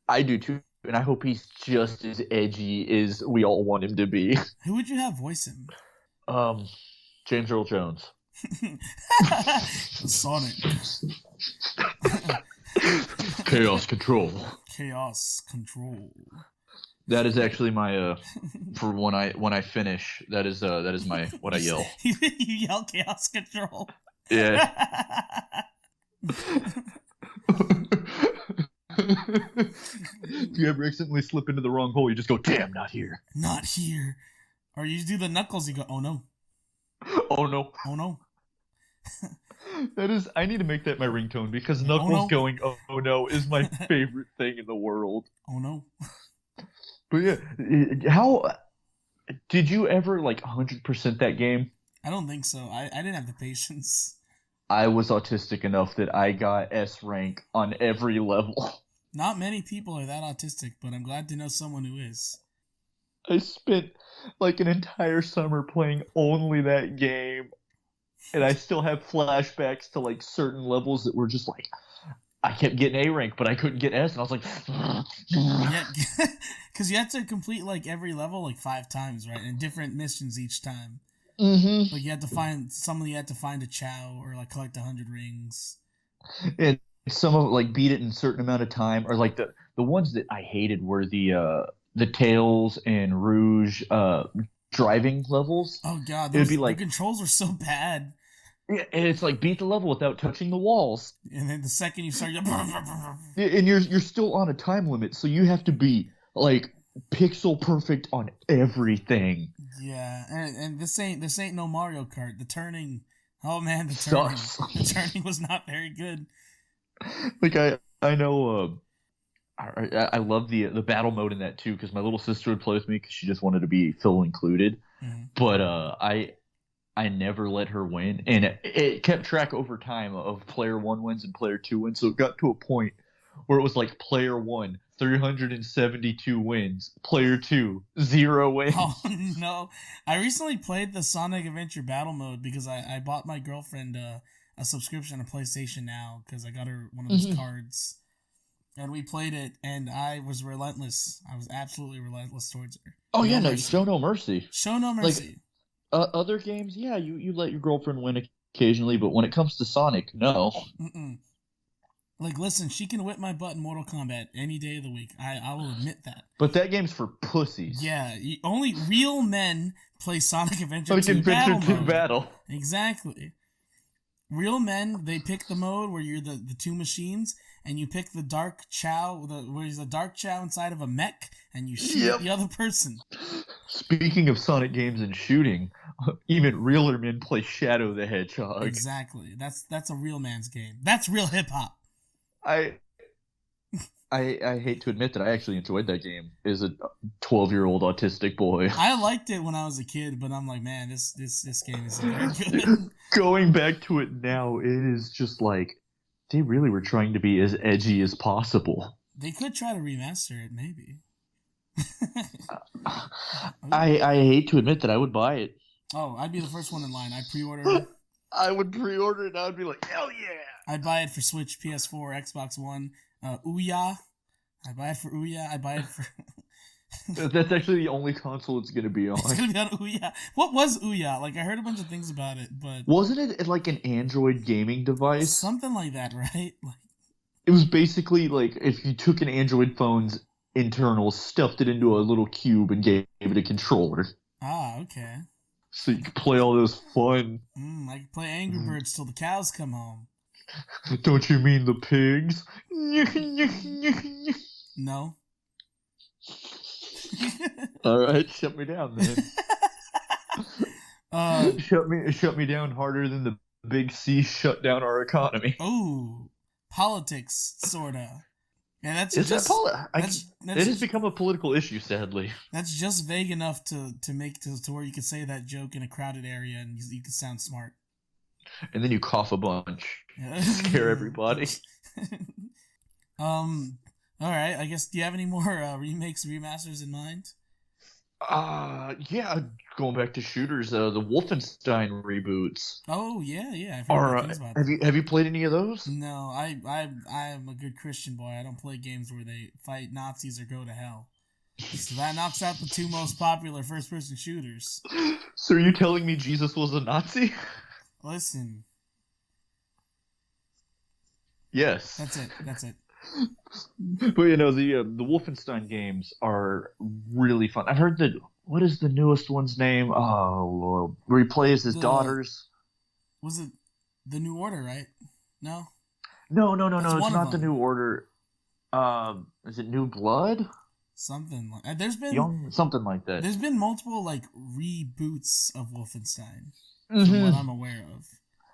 I do too. And I hope he's just as edgy as we all want him to be. Who would you have voice him? James Earl Jones. Sonic. Chaos Control. Chaos Control. That is actually my for when I finish. That is my what I yell. You yell Chaos Control. Yeah. If you ever accidentally slip into the wrong hole, you just go, damn, not here. Not here. Or you do the Knuckles, you go, oh no. Oh no. Oh no. That is, I need to make that my ringtone because Knuckles going, oh no, is my favorite thing in the world. Oh no. But yeah, how, did you ever like 100% that game? I don't think so. I didn't have the patience. I was autistic enough that I got S rank on every level. Not many people are that autistic, but I'm glad to know someone who is. I spent like an entire summer playing only that game, and I still have flashbacks to like certain levels that were just like, I kept getting A rank, but I couldn't get S, and I was like, yeah, because you had to complete like every level like 5 times, right? And different missions each time. Mm-hmm. Like you had to find a Chow or like collect 100 rings. And some of it like beat it in a certain amount of time, or like the ones that I hated were the Tails and Rouge driving levels. Oh god, it'd be like the controls were so bad. Yeah, and it's like beat the level without touching the walls. And then the second you start, and you're still on a time limit, so you have to be like pixel perfect on everything. Yeah, and this ain't no Mario Kart. The turning, oh man, the turning was not very good. Like I know, I love the battle mode in that too because my little sister would play with me because she just wanted to be full included. Mm-hmm. But I never let her win, and it kept track over time of player 1 wins and player 2 wins. So it got to a point where it was like player 1, 372 wins, player 2, 0 wins. Oh no! I recently played the Sonic Adventure Battle Mode because I bought my girlfriend a subscription to PlayStation Now because I got her one of those cards, and we played it, and I was relentless. I was absolutely relentless towards her. Oh yeah, no, show no mercy. Show no mercy. Like other games, yeah, you let your girlfriend win occasionally, but when it comes to Sonic, no. Mm-mm. Like, listen, she can whip my butt in Mortal Kombat any day of the week. I will admit that. But that game's for pussies. Yeah, only real men play Sonic Adventure 2 Battle. Exactly. Real men, they pick the mode where you're the two machines, and you pick the Dark Chow, where there's a Dark Chow inside of a mech, and you shoot at the other person. Speaking of Sonic games and shooting, even realer men play Shadow the Hedgehog. Exactly. That's a real man's game. That's real hip-hop. I hate to admit that I actually enjoyed that game as a 12-year-old autistic boy. I liked it when I was a kid, but I'm like, man, this game is very good. Going back to it now, it is just like they really were trying to be as edgy as possible. They could try to remaster it, maybe. I hate to admit that I would buy it. Oh, I'd be the first one in line. I'd pre-order it. I would pre-order it and I'd be like, hell yeah! I'd buy it for Switch, PS4, Xbox One, Ouya. I'd buy it for Ouya. I'd buy it for... That's actually the only console it's going to be on. It's going to be on Ouya. What was Ouya? Like, I heard a bunch of things about it, but... Wasn't it like an Android gaming device? Something like that, right? It was basically like if you took an Android phone's internals, stuffed it into a little cube, and gave it a controller. Ah, okay. So you could play all those fun... I could play Angry Birds till the cows come home. Don't you mean the pigs? No. Alright, shut me down then. Shut me down harder than the big C shut down our economy. Oh, politics, sorta. Yeah, that's Is just... it has become a political issue, sadly. That's just vague enough to make to where you could say that joke in a crowded area and you could sound smart. And then you cough a bunch. Yeah. Scare everybody. Alright, I guess, do you have any more remakes, remasters in mind? Yeah, going back to shooters, the Wolfenstein reboots. Oh, yeah, I've heard things about that. Have you played any of those? No, I am a good Christian boy. I don't play games where they fight Nazis or go to hell. So that knocks out the two most popular first-person shooters. So are you telling me Jesus was a Nazi? Listen. Yes. That's it. But the Wolfenstein games are really fun. I've heard that. What is the newest one's name? Oh, where he plays his daughters. Was it the New Order? Right? No. No. It's not the New Order. Is it New Blood? Something like there's been something like that. There's been multiple reboots of Wolfenstein, from what I'm aware of.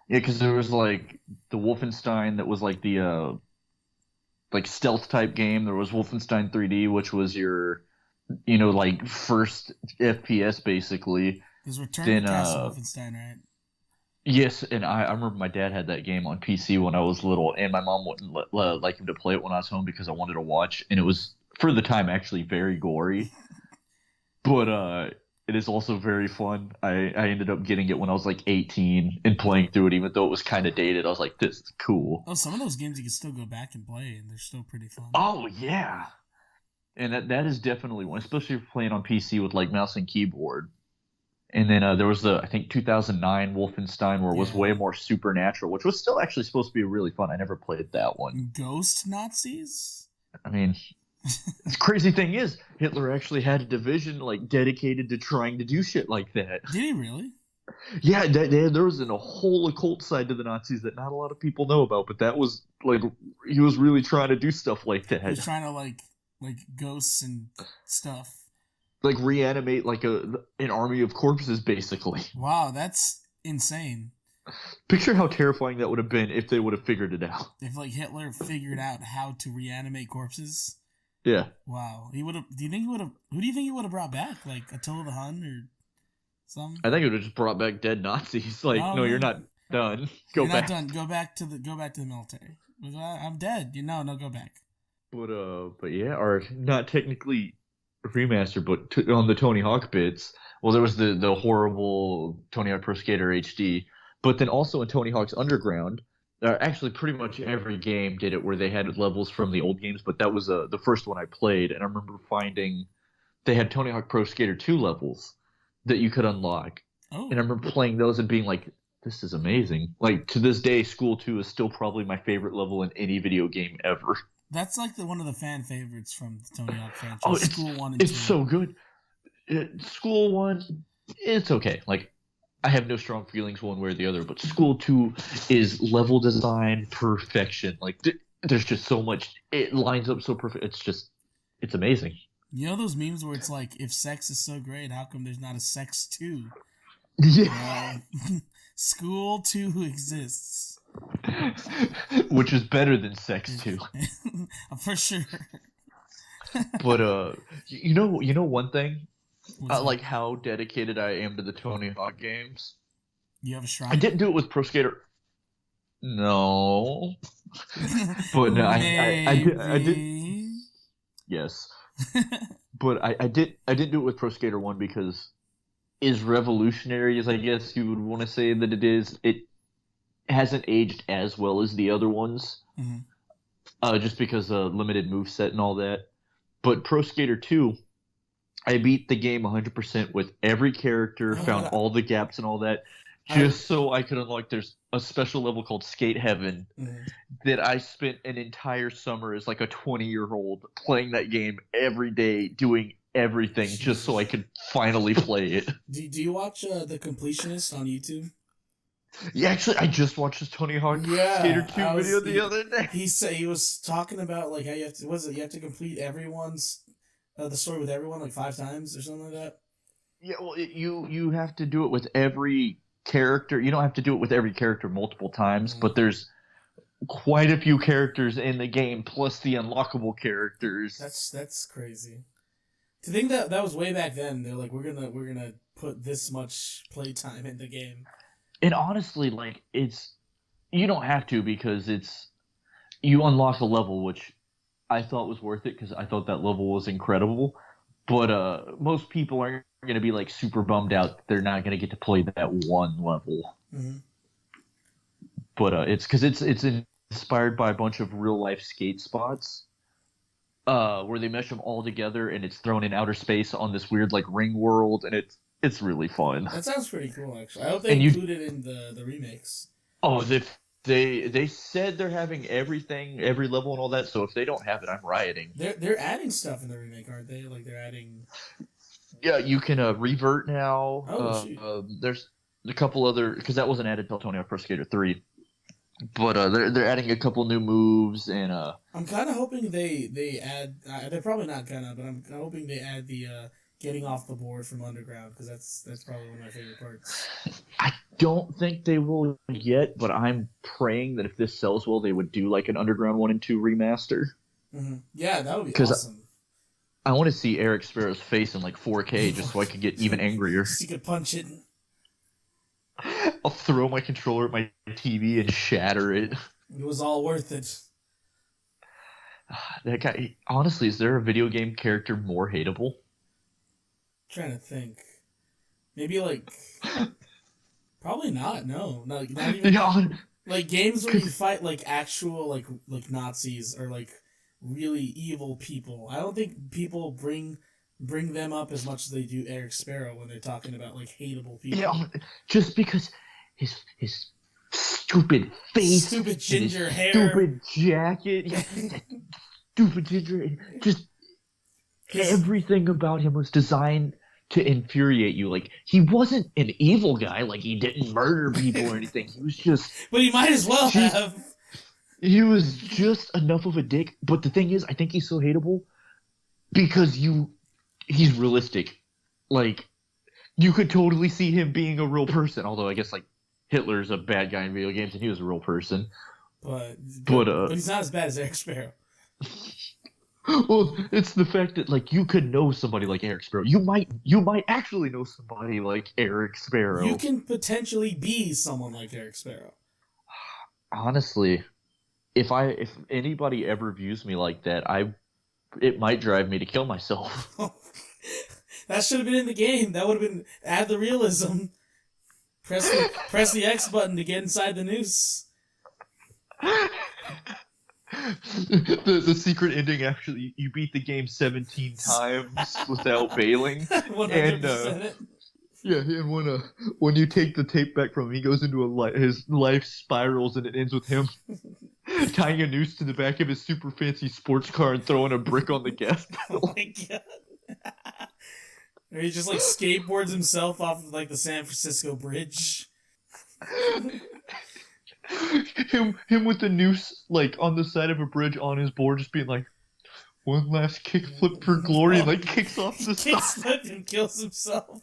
Yeah, because there was like the Wolfenstein that was like the like stealth type game. There was Wolfenstein 3D, which was your, like first FPS basically. There's Return to Castle Wolfenstein, right? Yes, and I remember my dad had that game on PC when I was little, and my mom wouldn't like him to play it when I was home because I wanted to watch, and it was for the time actually very gory, but it is also very fun. I ended up getting it when I was like 18 and playing through it, even though it was kind of dated. I was like, this is cool. Oh, some of those games you can still go back and play, and they're still pretty fun. Oh, yeah. And that is definitely one, especially if you're playing on PC with like mouse and keyboard. And then there was I think 2009 Wolfenstein where it was way more supernatural, which was still actually supposed to be really fun. I never played that one. Ghost Nazis? I mean... The crazy thing is, Hitler actually had a division like dedicated to trying to do shit like that. Did he really? Yeah, there was a whole occult side to the Nazis that not a lot of people know about, but that was like he was really trying to do stuff like that. He was trying to like ghosts and stuff. Like reanimate like an army of corpses, basically. Wow, that's insane. Picture how terrifying that would have been if they would have figured it out. If like Hitler figured out how to reanimate corpses. Yeah. Wow. He would have. Do you think he would have? Who do you think he would have brought back? Like Attila the Hun or Something? I think it would have just brought back dead Nazis. Like, no, you're not done. Go You're back. not done. Go back to the military. I'm dead. No, go back. But yeah, or not technically remastered, but on the Tony Hawk bits. Well, there was the horrible Tony Hawk Pro Skater HD, but then also in Tony Hawk's Underground, actually pretty much every game did it where they had levels from the old games, but that was the first one I played, and I remember finding they had Tony Hawk Pro Skater 2 levels that you could unlock, Oh. and I remember playing those and being like, this is amazing. Like, to this day, School 2 is still probably my favorite level in any video game ever. That's like one of the fan favorites from the Tony Hawk franchise. Oh, School 1 and 2. It's so good. School 1, it's okay. Like, I have no strong feelings one way or the other, but School 2 is level design perfection. Like, there's just so much. It lines up so perfect. It's amazing. You know those memes where it's like, if sex is so great, how come there's not a Sex 2? Yeah. School 2 exists. Which is better than Sex 2. For sure. But you know one thing, like how dedicated I am to the Tony Hawk games. You have a shrine. I didn't do it with Pro Skater. No, but no, I did. Yes, but I didn't do it with Pro Skater 1 because as revolutionary as I guess you would want to say that it is, it hasn't aged as well as the other ones. Mm-hmm. Just because of limited moveset and all that. But Pro Skater 2, I beat the game 100% with every character, found all the gaps and all that, just so I could unlock. There's a special level called Skate Heaven that I spent an entire summer as like a 20-year-old playing that game every day, doing everything just so I could finally play it. Do you watch The Completionist on YouTube? Yeah, actually, I just watched this Tony Hawk Skater 2 video the other day. He was talking about like how you have to complete everyone's the story with everyone like 5 times or something like that. Yeah, well, you have to do it with every character. You don't have to do it with every character multiple times, but there's quite a few characters in the game plus the unlockable characters. That's crazy. To think that was way back then. They're like, we're gonna put this much playtime in the game. And honestly, like, you don't have to because you unlock a level, which I thought was worth it because I thought that level was incredible. But most people aren't going to be like super bummed out that they're not going to get to play that one level. Mm-hmm. But it's because it's inspired by a bunch of real life skate spots where they mesh them all together and it's thrown in outer space on this weird like ring world, and it's really fun. That sounds pretty cool, actually. I hope they include it in the remakes. Oh, they said they're having everything, every level and all that, so if they don't have it, I'm rioting. They're adding stuff in the remake, aren't they? Like, they're adding... Yeah, you can revert now. Oh, shoot. There's a couple other... Because that wasn't added till Tony Hawk Pro Skater 3. But they're adding a couple new moves, and... I'm kind of hoping they add... they're probably not gonna, but I'm hoping they add the... getting off the board from Underground, because that's probably one of my favorite parts. I don't think they will yet, but I'm praying that if this sells well, they would do like an Underground 1 and 2 remaster. Mm-hmm. Yeah, that would be awesome. I want to see Eric Sparrow's face in like 4K just so I could get even angrier. So you could punch it. I'll throw my controller at my TV and shatter it. It was all worth it. That guy, honestly, is there a video game character more hateable? Trying to think. Maybe like probably not. No, not even. Yeah. Like games where you fight like actual like Nazis or like really evil people. I don't think people bring them up as much as they do Eric Sparrow when they're talking about like hateable people. Yeah, just because his stupid face, stupid ginger hair, stupid jacket, yeah, stupid ginger, just everything about him was designed to infuriate you. Like, he wasn't an evil guy. Like, he didn't murder people or anything. He was just... But he might as well have. He was just enough of a dick. But the thing is, I think he's so hateable because he's realistic. Like, you could totally see him being a real person. Although, I guess, like, Hitler's a bad guy in video games and he was a real person. But he's not as bad as Eric Sparrow. Well, it's the fact that like you could know somebody like Eric Sparrow. You might actually know somebody like Eric You Sparrow. can potentially be someone like Eric Sparrow. Honestly, if anybody ever views me like that, I it might drive me to kill myself. That should have been in the game. That would have been add the realism. Press the X button to get inside the noose. The secret ending actually you beat the game 17 times without failing, and 100% yeah, and when you take the tape back from him, he goes into his life spirals, and it ends with him tying a noose to the back of his super fancy sports car and throwing a brick on the gas Oh pedal. my god. Or he just like skateboards himself off of like the San Francisco Bridge. him with the noose like on the side of a bridge on his board, just being like, one last kickflip for glory, and like kicks off the Kicks side. and kills himself.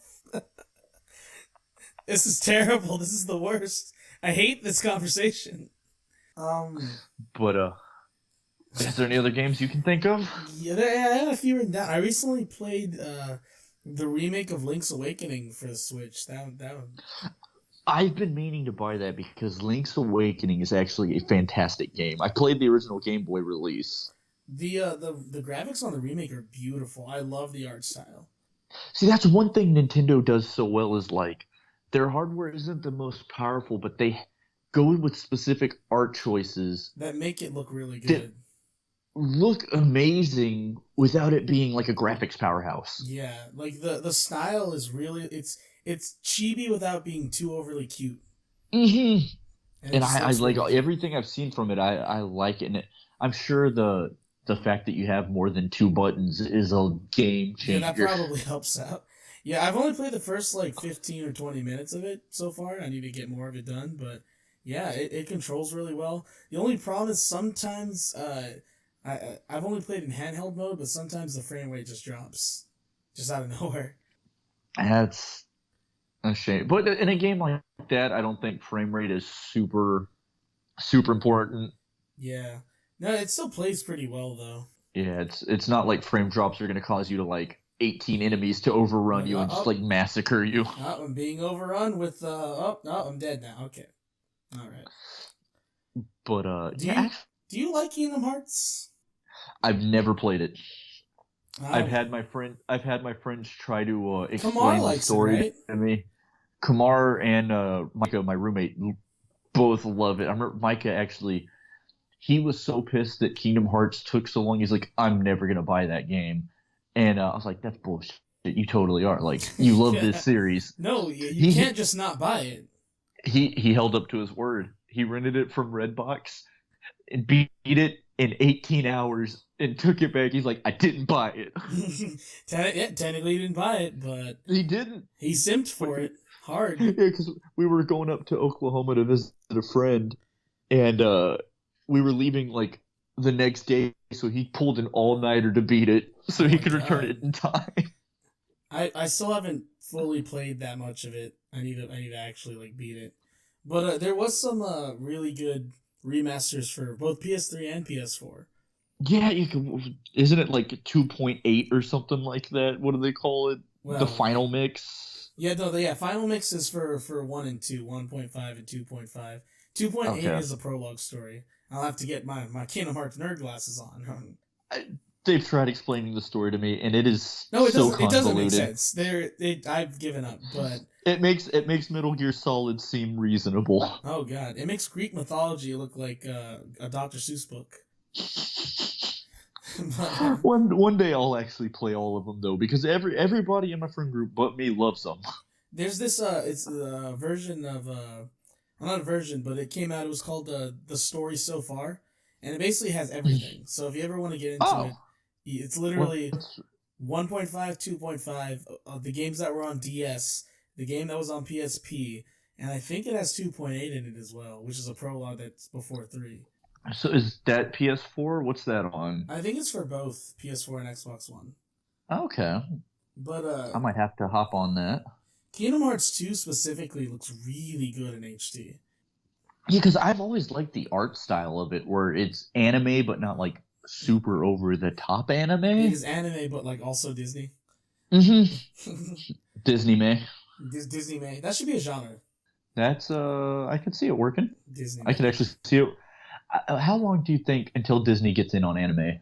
This is terrible. This is the worst. I hate this conversation. But is there any other games you can think of? Yeah, I had a few written down. I recently played the remake of Link's Awakening for the Switch. That one. I've been meaning to buy that because Link's Awakening is actually a fantastic game. I played the original Game Boy release. The graphics on the remake are beautiful. I love the art style. See, that's one thing Nintendo does so well is like their hardware isn't the most powerful, but they go with specific art choices That make it look really that good. look amazing without it being like a graphics powerhouse. Yeah, like the style is really it's chibi without being too overly cute. Mm-hmm. And And it just I looks like really good. everything I've seen from it. I like it. And I'm sure the fact that you have more than two buttons is a game Yeah, that changer. probably helps out. Yeah, I've only played the first like 15 or 20 minutes of it so far. I need to get more of it done, but yeah, it controls really well. The only problem is sometimes I've only played in handheld mode, but sometimes the frame rate just drops, just out of nowhere. That's a shame. But in a game like that, I don't think frame rate is super important. Yeah, no, it still plays pretty well though. Yeah, it's not like frame drops are going to cause you to like 18 enemies to overrun Like, you and just like massacre you. I'm being overrun with oh no, I'm dead now. Okay, all right. But Do yeah, you do you like Kingdom Hearts? I've never played it. I've Oh, had my friends try to Kamar explain the likes it, story right? to me. Kamar and Micah, my roommate, both love it. I remember Micah actually, he was so pissed that Kingdom Hearts took so long. He's like, I'm never gonna buy that game, and I was like, that's bullshit. You totally are. Like, you love this Yeah. series. No, you He can't just not buy it. he held up to his word. He rented it from Redbox and beat it in 18 hours and took it back. He's like, I didn't buy it. Technically, he didn't buy it, but He didn't. he simped for it hard. Yeah, because we were going up to Oklahoma to visit a friend, and we were leaving like the next day, so he pulled an all-nighter to beat it so Oh he my could return God. it in time. I still haven't fully played that much of it. I need to actually like beat it. But there was some really good remasters for both PS3 and PS4. Yeah, you can. Isn't it like 2.8 or something like that? What do they call it? The Well, final mix? yeah, no, yeah, Final Mix is for 1 and 2, 1.5 and 2.5. 2.8 Okay. is the prologue story. I'll have to get my Kingdom Hearts nerd glasses on. They've tried explaining the story to me, and it is No, it so doesn't. It doesn't make convoluted. sense. I've given up. But It makes Metal Gear Solid seem reasonable. oh god, it makes Greek mythology look like a Dr. Seuss book. But, One day I'll actually play all of them though, because everybody in my friend group but me loves them. there's this it's a version of well, not a version, but it came out. It was called the story so far, and it basically has everything. So if you ever want to get into it, Oh, it's literally what's 1.5, 2.5, the games that were on DS, the game that was on PSP, and I think it has 2.8 in it as well, which is a prologue that's before 3. so is that PS4? What's that on? I think it's for both PS4 and Xbox One. Okay, But I might have to hop on that. Kingdom Hearts 2 specifically looks really good in HD. Yeah, because I've always liked the art style of it, where it's anime but not like super over the top anime. It is anime, but like also Disney. Disney May. Disney May. That should be a genre. That's I could see it working. Disney I May. could actually see it. How long do you think until Disney gets in on anime?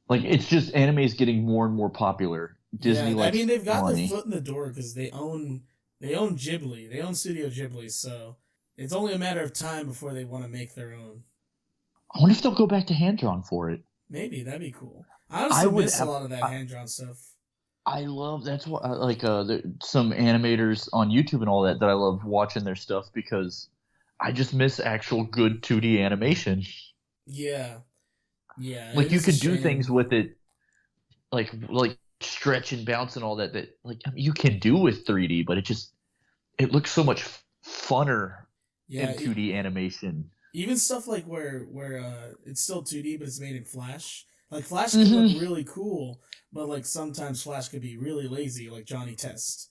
Like, it's just anime is getting more and more popular. Disney, I mean, they've got money. their foot in the door because they own Ghibli. They own Studio Ghibli, so it's only a matter of time before they want to make their own. I wonder if they'll go back to hand drawn for it. Maybe that'd be cool. I honestly miss a lot of that hand drawn stuff. I love that's what some animators on YouTube and all that I love watching their stuff because I just miss actual good 2D animation. Yeah. Like you could do things with it, like stretch and bounce and all that like you can do with 3D, but it looks so much funner in 2D animation. Even stuff like where it's still 2D but it's made in Flash. Like Flash can look really cool, but like sometimes Flash could be really lazy, like Johnny Test.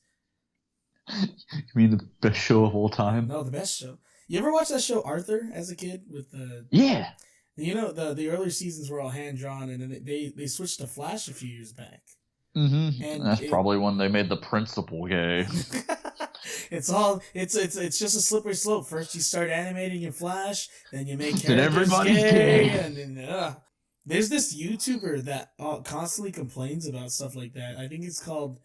You mean the best show of all time? No, the best show. You ever watch that show Arthur as a kid with the? Yeah. You know the earlier seasons were all hand drawn, and then they switched to Flash a few years back. And that's probably when they made the principal gay. It's just a slippery slope. First you start animating in Flash, then you make characters then everybody's gay, and then there's this YouTuber that constantly complains about stuff like that. I think it's called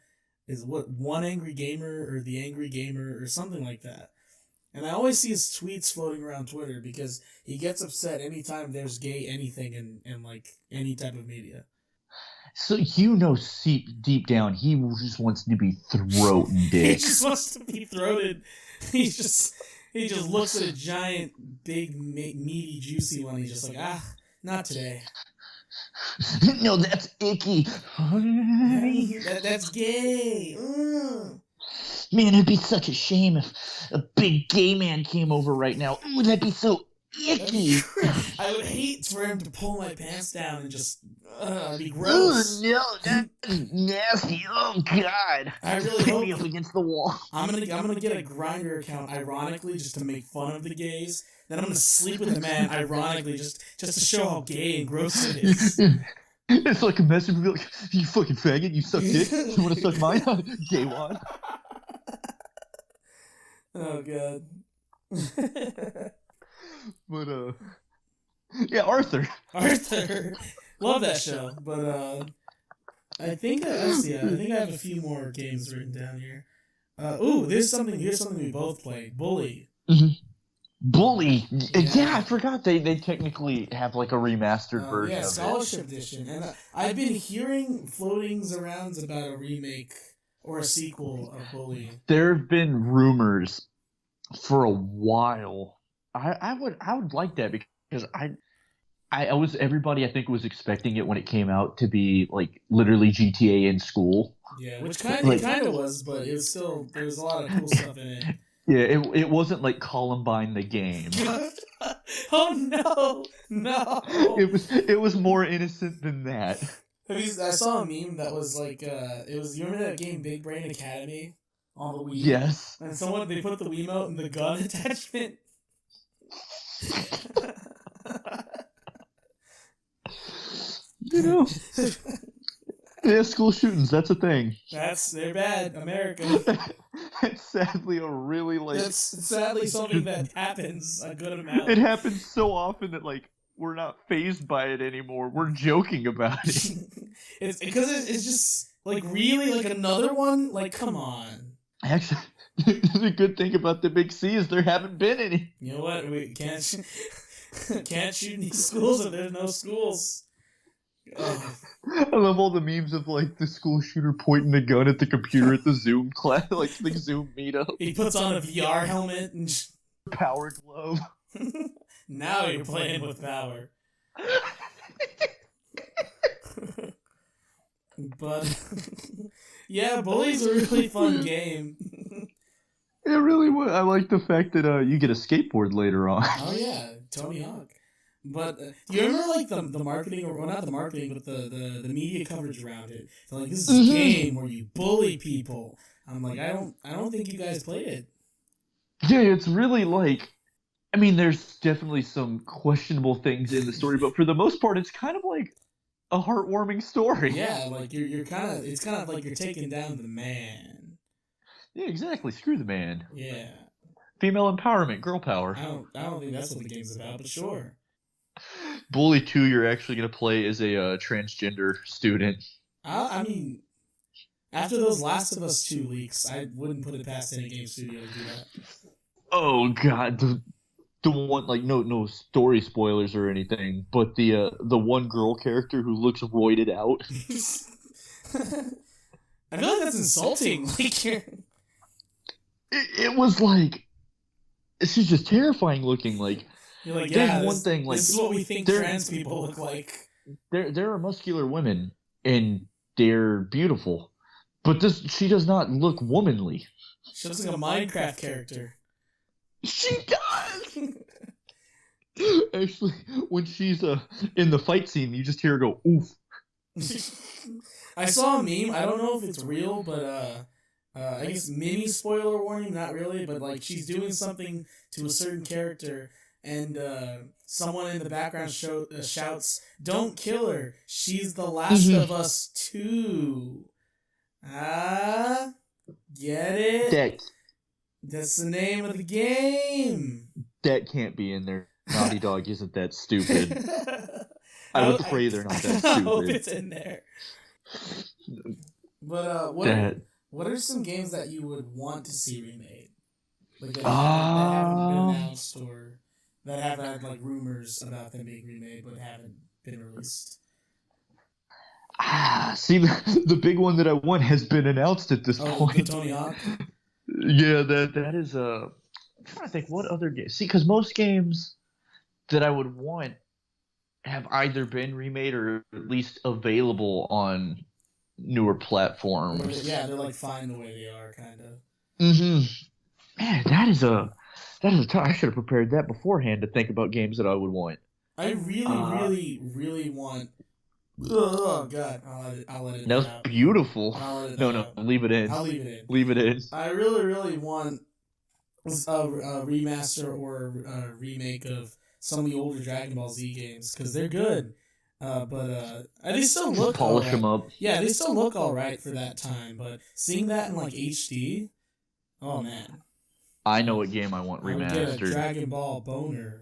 One Angry Gamer or The Angry Gamer or something like that. And I always see his tweets floating around Twitter because he gets upset anytime there's gay anything in like any type of media. So deep down, he just wants to be throating dick. He just wants to be throated. He just looks at a giant, big, meaty, juicy one. He's just like, not today. No, that's icky. That's gay. Man, it'd be such a shame if a big gay man came over right now. Ooh, that'd be so icky. I would hate for him to pull my pants down and just it'd be gross. Oh no, that's nasty. Oh god. I really Put hope me up against the wall. I'm gonna get a Grindr account, ironically, just to make fun of the gays. Then I'm gonna sleep with a man, ironically, just to show how gay and gross it is. It's like a message would be like, you fucking faggot, you suck dick. You want to suck mine? Gay one. Oh god. But yeah, Arthur. Love that show. But I think I have a few more games written down here. Here's something we both played. Bully. Bully. Yeah, I forgot they technically have like a remastered version of it. Scholarship Edition. And I've been hearing floatings around about a remake or a sequel of Bully. There have been rumors for a while. I would like that because everybody I think was expecting it when it came out to be like literally GTA in school. Yeah, which kind of was, but it was still there was a lot of cool stuff in it. Yeah, it wasn't like Columbine the game. Oh no! It was more innocent than that. I saw a meme that was like you remember that game Big Brain Academy on the Wii? Yes. And they put the Wiimote in the gun attachment. You know. Yeah, school shootings, that's a thing. They're bad, America. It's sadly a really It's sadly something that happens a good amount. It happens so often that like we're not fazed by it anymore. We're joking about it. It's because it's just like really like another one. Like, come on. Actually, the good thing about the Big C is there haven't been any. You know what? We can't shoot any schools if there's no schools. I love all the memes of like the school shooter pointing a gun at the computer at the Zoom class, like the Zoom meetup. He puts on a VR helmet and power glove. Now you're playing with power. But yeah, Bully's a really fun game. It really was. I like the fact that you get a skateboard later on. Oh yeah, Tony Hawk. But do you remember like the marketing, or well, not the marketing, but the media coverage around it? They're like, this is a game where you bully people. I'm like, I don't think you guys played it. Yeah, it's really like, I mean, there's definitely some questionable things in the story, but for the most part, it's kind of like a heartwarming story. Yeah, like you're kind of, it's kind of like you're taking down the man. Yeah, exactly. Screw the man. Yeah. Female empowerment, girl power. I don't think that's what the game's about, but sure. Bully 2, you're actually gonna play as a transgender student. I mean, after those Last of Us 2 leaks, I wouldn't put it past any game studio to do that. Oh god, the one, like, no story spoilers or anything, but the one girl character who looks roided out. I feel like that's insulting. Like, It was like, she's just terrifying looking. Like, you're like, there's yeah, one thing, like, this is what we think trans people look like. There are muscular women and they're beautiful, but she does not look womanly. She looks like a Minecraft character. She does. Actually, when she's in the fight scene, you just hear her go oof. I saw a meme. I don't know if it's real, but I guess mini spoiler warning, not really, but like she's doing something to a certain character, and someone in the background shouts, "Don't kill her! She's the Last of Us 2." Ah, get it? That's the name of the game. That can't be in there. Naughty Dog isn't that stupid. I would pray they're not that stupid. I hope it's in there. But what are some games that you would want to see remade? Like that haven't been announced, or that have had like rumors about them being remade but haven't been released? See, the big one that I want has been announced at this point. The Tony Hawk? Yeah, that is I'm trying to think what other games. See, because most games that I would want have either been remade or at least available on newer platforms. Yeah, they're like fine the way they are, kind of. Man, that is a tough. I should have prepared that beforehand to think about games that I would want. I really want. Oh god, I'll let it. That was out. Beautiful. No, leave it in. I'll leave it in. Leave it in. I really want a remaster or a remake of some of the older Dragon Ball Z games, because they're good. But they still look polish right. them up. Yeah, they still look all right for that time. But seeing that in like HD, oh man! I know what game I want remastered. I would get a Dragon Ball Boner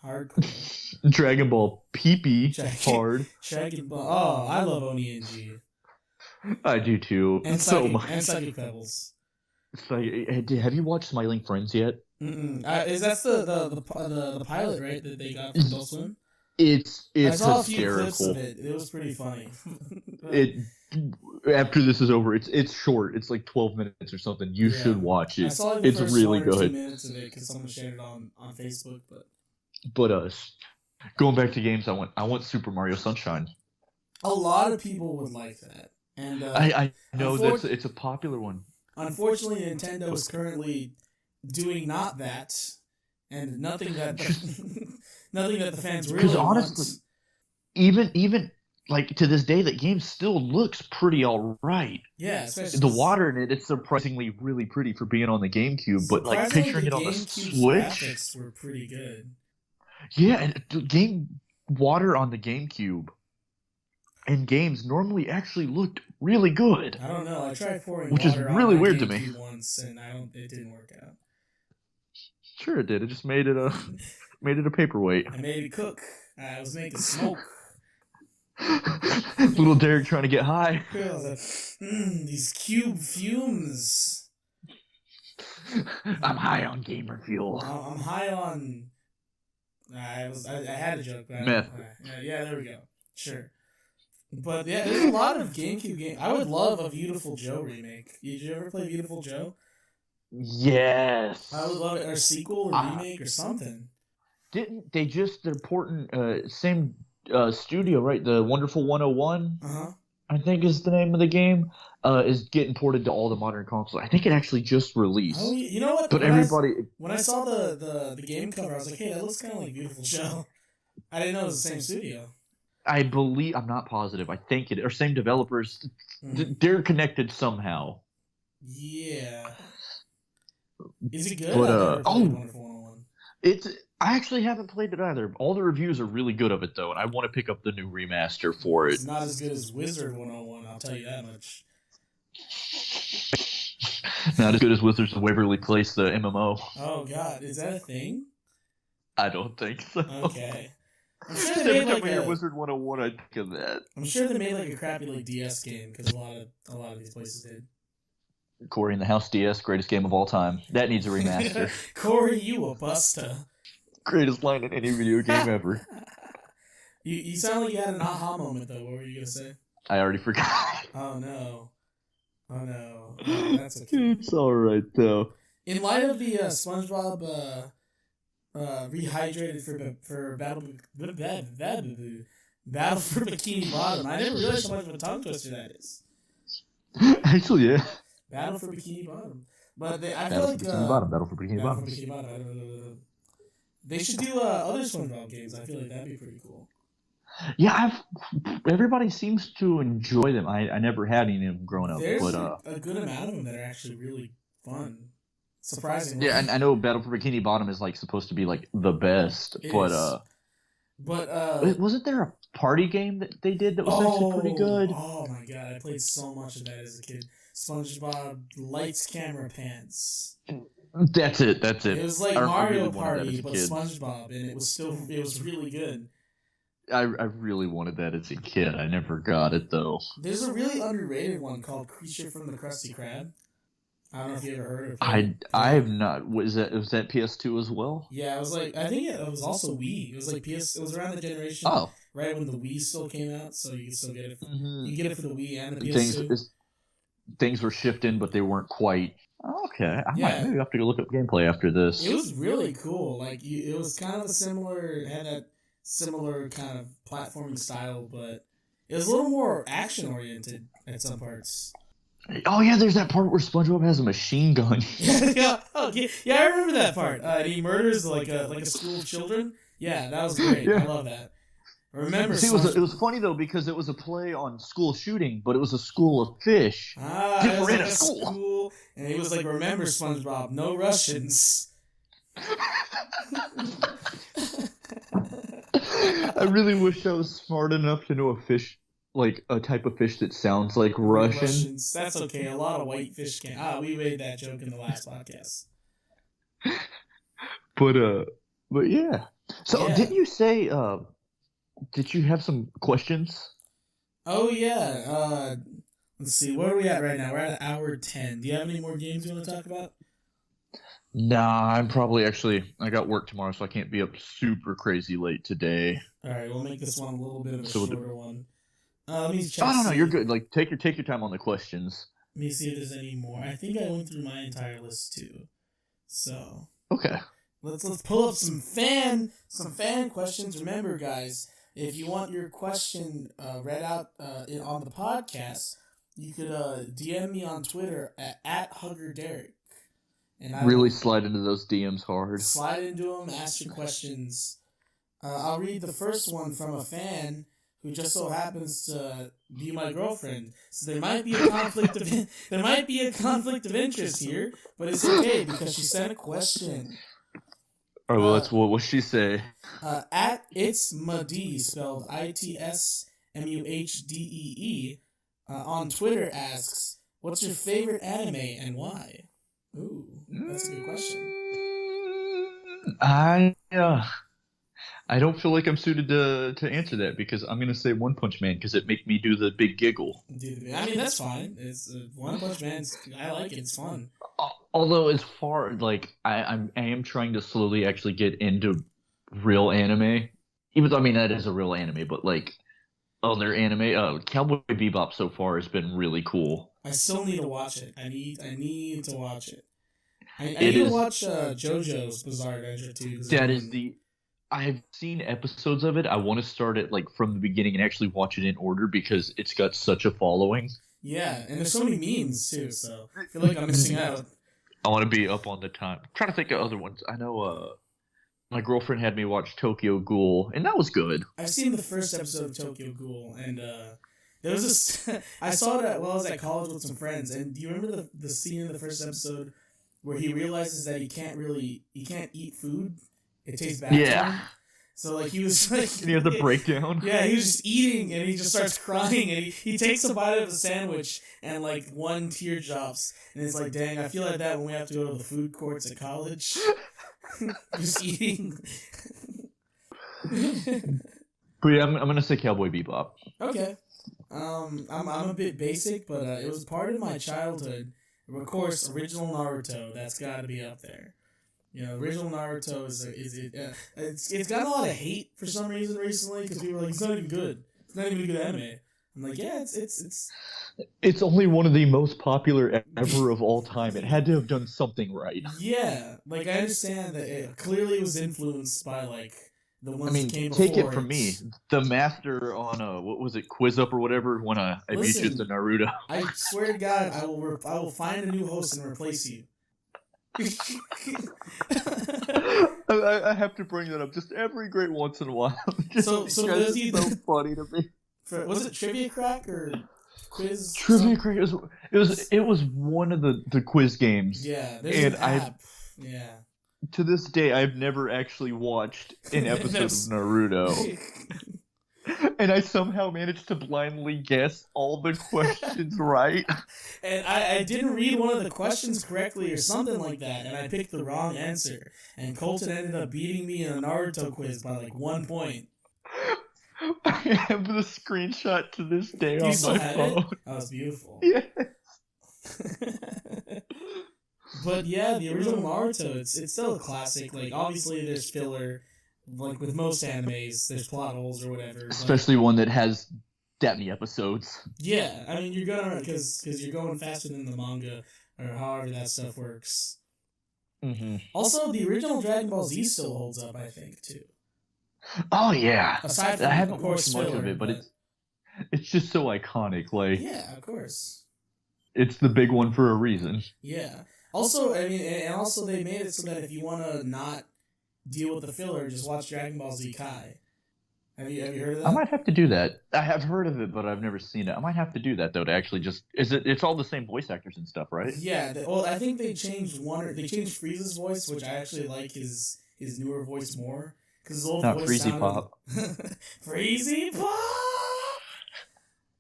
hardcore. Dragon Ball Pee-Pee hard. Dragon Ball. Oh, I love Oni NG. I do too. And so much. And Psychic Pebbles. So, have you watched Smiling Friends yet? Is that the pilot, right, that they got from Adult Swim? It's I saw hysterical. A few clips of it. It was pretty funny. After this is over, it's short. It's like 12 minutes or something. You should watch it. I saw it's really good. 2 minutes of it because someone shared it on Facebook. But going back to games, I want Super Mario Sunshine. A lot of people would like that, and I know it's a popular one. Unfortunately, Nintendo is currently doing not that, and nothing that the fans really want. Because honestly, even like to this day, that game still looks pretty all right. Yeah, especially the water in it's surprisingly really pretty for being on the GameCube. But like picturing it on the Switch, graphics were pretty good. Yeah, and the game water on the GameCube and games normally actually looked really good. I don't know. I tried pouring which water is really on my weird GameCube to me. Once, and it didn't work out. Sure, it did. It just made it a paperweight. I made it cook. I was making smoke. Little Derek trying to get high. I was like, these cube fumes. I'm high on gamer fuel. I'm high on. I had a joke. Meth. Yeah, there we go. Sure. But yeah, there's a lot of GameCube games. I would love a Beautiful Joe remake. Did you ever play Beautiful Joe? Yes. I would love it, or a sequel or remake or something. Didn't they they're porting same studio, right? The Wonderful 101, I think is the name of the game, is getting ported to all the modern consoles. I think it actually just released. Oh, you know what? But when I saw the game cover, I was like, hey, that looks kind of like Beautiful Joe. I didn't know it was the same studio. I believe, I'm not positive. I think it, or same developers. They're connected somehow. Yeah. Is it good? But, Wonderful 101. It's I actually haven't played it either. All the reviews are really good of it though, and I want to pick up the new remaster for it. It's not as good as Wizard 101, I'll tell you that much. Not as good as Wizards of Waverly Place, the MMO. Oh god, is that a thing? I don't think so. Okay. I'm sure they Every made time like I hear a. Wizard 101, I think of that. I'm sure they made like a crappy like DS game because a lot of these places did. Corey in the House DS, greatest game of all time. That needs a remaster. Corey, you a busta. Greatest line in any video game ever. You sound like you had an aha moment though. What were you gonna say? I already forgot. Oh no. Oh no. Oh, that's okay. It's alright though. In light of the SpongeBob rehydrated for Battle for Bikini Bottom, I never realized how much of a tongue twister that is. Actually, yeah. Battle for Bikini Bottom, but I Battle feel for like Bikini Bottom. Battle for Bikini Bottom. Bikini Bottom. They should do other SpongeBob games. I feel like that'd be pretty cool. Yeah, everybody seems to enjoy them. I never had any of them growing up. There's but, a good amount of them that are actually really fun. Surprisingly. Yeah, and I know Battle for Bikini Bottom is like supposed to be like the best, but wasn't there a party game that they did that was actually pretty good? Oh my god, I played so much of that as a kid. SpongeBob Lights Camera Pants. That's it. It was like Mario Party, but SpongeBob, and it was really good. I really wanted that as a kid. I never got it though. There's a really underrated one called Creature from the Krusty Krab. I don't know if you ever heard of it. I have not. Was that PS2 as well? Yeah, it was like I think it was also Wii. It was like PS. It was around the generation. Oh. Right when the Wii still came out, so you could still get it. You get it for the Wii and the PS2. Things were shifting, but they weren't quite. Okay, I might maybe have to go look up gameplay after this. It was really cool. Like it was kind of had that similar kind of platforming style, but it was a little more action oriented at some parts. Oh yeah, there's that part where SpongeBob has a machine gun. Yeah, I remember that part. And he murders like a school of children. Yeah, that was great. Yeah. I love that. Remember, see, it was funny though because it was a play on school shooting, but it was a school of fish. It was like a school, and he was like, "Remember, SpongeBob, no Russians." I really wish I was smart enough to know a fish, like a type of fish that sounds like Russian. That's okay. A lot of white fish can. We made that joke in the last podcast. But yeah. So didn't you say? Did you have some questions? Oh yeah. Let's see. Where are we at right now? We're at hour 10. Do you have any more games you want to talk about? Nah, I'm probably I got work tomorrow, so I can't be up super crazy late today. All right, we'll make this one a little bit of a shorter one. Let me check. No, you're good. Like, take your time on the questions. Let me see if there's any more. I think I went through my entire list too. So okay, let's pull up some fan questions. Remember, guys, if you want your question read out on the podcast, you could DM me on Twitter at Huggerderek. And I really slide into those DMs hard. Slide into them, ask your questions. I'll read the first one from a fan who just so happens to be my girlfriend. So there might be a conflict of interest here, but it's okay because she sent a question. All right, well, what'd she say? At It's Mudee, spelled ITSMUHDEE, on Twitter asks, "What's your favorite anime and why?" Ooh, that's a good question. I don't feel like I'm suited to answer that because I'm gonna say One Punch Man because it make me do the big giggle. I mean that's fine. It's One Punch Man. I like it. It's fun. Although as far like I am trying to slowly actually get into real anime, even though I mean that is a real anime, but like other anime, Cowboy Bebop so far has been really cool. I still need to watch it. I need to watch it. I need to watch JoJo's Bizarre Adventure too. I've seen episodes of it. I want to start it like from the beginning and actually watch it in order because it's got such a following. Yeah, and there's so many memes too, so I feel like I'm missing out. I want to be up on the time. I'm trying to think of other ones. I know my girlfriend had me watch Tokyo Ghoul, and that was good. I've seen the first episode of Tokyo Ghoul, and there was this. I saw it while I was at college with some friends, and do you remember the scene in the first episode where he realizes that he can't eat food it tastes bad to him. So like he was like, and he has a breakdown. Yeah, he was just eating and he just starts crying and he takes a bite of the sandwich and like one tear drops and it's like, dang, I feel like that when we have to go to the food courts at college, just eating. But yeah, I'm gonna say Cowboy Bebop. Okay, I'm a bit basic, but it was part of my childhood. Of course, original Naruto, that's got to be up there. You know, original Naruto it's gotten a lot of hate for some reason recently because people are like, it's not even good. It's not even a good anime. I'm like, yeah, it's only one of the most popular ever of all time. It had to have done something right. Yeah, like I understand that it clearly was influenced by like the ones that came before. Take it from me, the master on what was it, Quiz Up or whatever, when I beat you to Naruto. I swear to God, I will find a new host and replace you. I have to bring that up just every great once in a while. So so funny to me. Was it Trivia Crack or Quiz? Trivia Crack. It was one of the quiz games. Yeah, there's an app. Yeah. To this day, I've never actually watched an episode of Naruto. And I somehow managed to blindly guess all the questions right. And I didn't read one of the questions correctly or something like that, and I picked the wrong answer. And Colton ended up beating me in a Naruto quiz by like 1 point. I have the screenshot to this day on my phone. It? Oh, it's beautiful. Yes. But yeah, the original Naruto, it's still a classic. Like, obviously there's filler. Like with most animes, there's plot holes or whatever. Especially one that has that many episodes. Yeah, I mean, you're gonna, because you're going faster than the manga, or however that stuff works. Mm-hmm. Also, the original Dragon Ball Z still holds up, I think, too. Oh, yeah. Aside from, I haven't of course, watched much of it, but it's just so iconic. Like, yeah, of course. It's the big one for a reason. Yeah. Also, I mean, and also they made it so that if you want to not deal with the filler, just watch Dragon Ball Z Kai. Have you heard of that? I might have to do that. I have heard of it, but I've never seen it. I might have to do that though to actually just. It's all the same voice actors and stuff, right? Yeah. Well, I think they changed they changed Frieza's voice, which I actually like his newer voice more because his old Not voice Freezy sounded... Pop. Freezy Pop.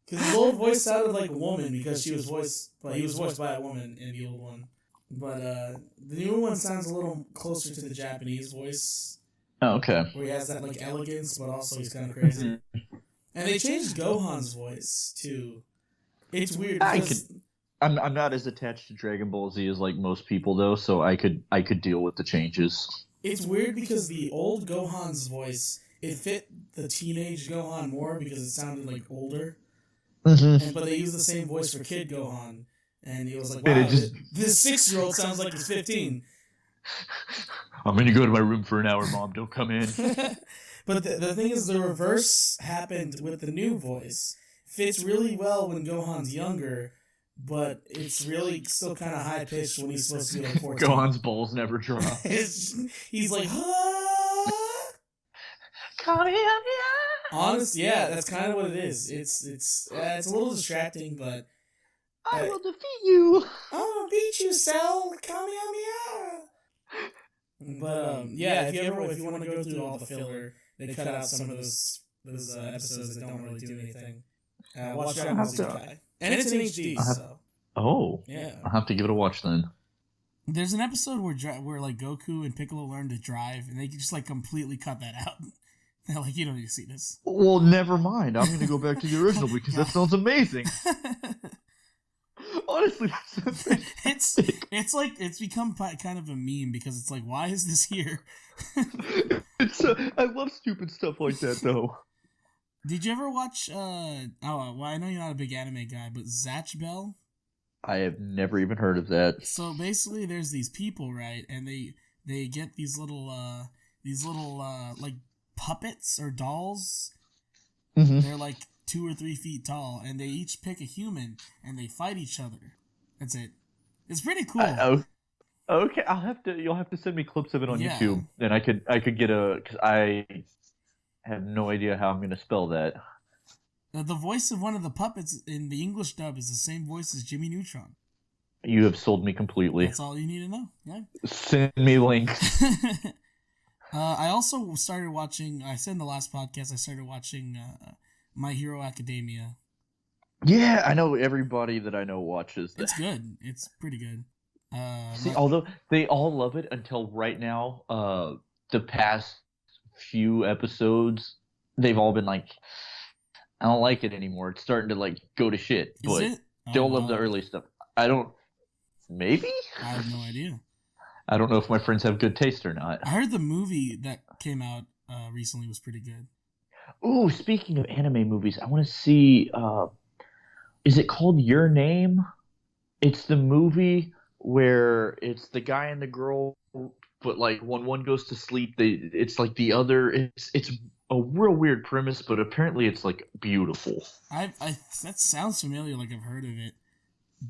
Because his old voice sounded like a woman because he was voiced by a woman in the old one. But the newer one sounds a little closer to the Japanese voice. Oh, okay. Where he has that like elegance, but also he's kind of crazy. And they changed Gohan's voice too. It's weird. I'm not as attached to Dragon Ball Z as like most people though, so I could deal with the changes. It's weird because the old Gohan's voice, it fit the teenage Gohan more because it sounded like older. Mm-hmm. But they used the same voice for Kid Gohan. And he was like, wow, this 6-year-old sounds like he's 15. I'm going to go to my room for an hour, Mom. Don't come in. But the thing is, the reverse happened with the new voice. Fits really well when Gohan's younger, but it's really still kind of high-pitched when he's supposed to be like 14. Gohan's balls never drop. He's like, honestly, yeah, that's kind of what it is. It's a little distracting, but... I will defeat you. I will beat you, Cell. Kamehameha. But yeah, if you want to go through all the filler, they cut out some of those episodes that don't really do anything. Watch Dragon Ball Z Kai, and it's in HD. So. Oh, yeah. I'll have to give it a watch then. There's an episode where like Goku and Piccolo learn to drive, and they just like completely cut that out. They're like, you don't need to see this. Well, never mind. I'm going to go back to the original because that sounds amazing. Honestly, it's become kind of a meme because it's like, why is this here? I love stupid stuff like that though. Did you ever watch I know you're not a big anime guy, but Zatch Bell? I have never even heard of that. So basically there's these people, right, and they get these little like puppets or dolls. Mm-hmm. They're like 2 or 3 feet tall, and they each pick a human, and they fight each other. That's it. It's pretty cool. Okay, you'll have to send me clips of it on YouTube, and I could get because I have no idea how I'm going to spell that. The voice of one of the puppets in the English dub is the same voice as Jimmy Neutron. You have sold me completely. That's all you need to know. Yeah. Send me links. I also started watching. I said in the last podcast I started watching My Hero Academia. Yeah, I know everybody that I know watches that. It's good. It's pretty good. See, although they all love it until right now, the past few episodes, they've all been like, I don't like it anymore. It's starting to like go to shit. Is But it? they Oh all love the wow! early stuff. I don't. Maybe? I have no idea. I don't know if my friends have good taste or not. I heard the movie that came out recently was pretty good. Ooh, speaking of anime movies, I want to see. Is it called Your Name? It's the movie where it's the guy and the girl, but like when one goes to sleep, it's like the other. It's a real weird premise, but apparently it's like beautiful. I that sounds familiar. Like I've heard of it,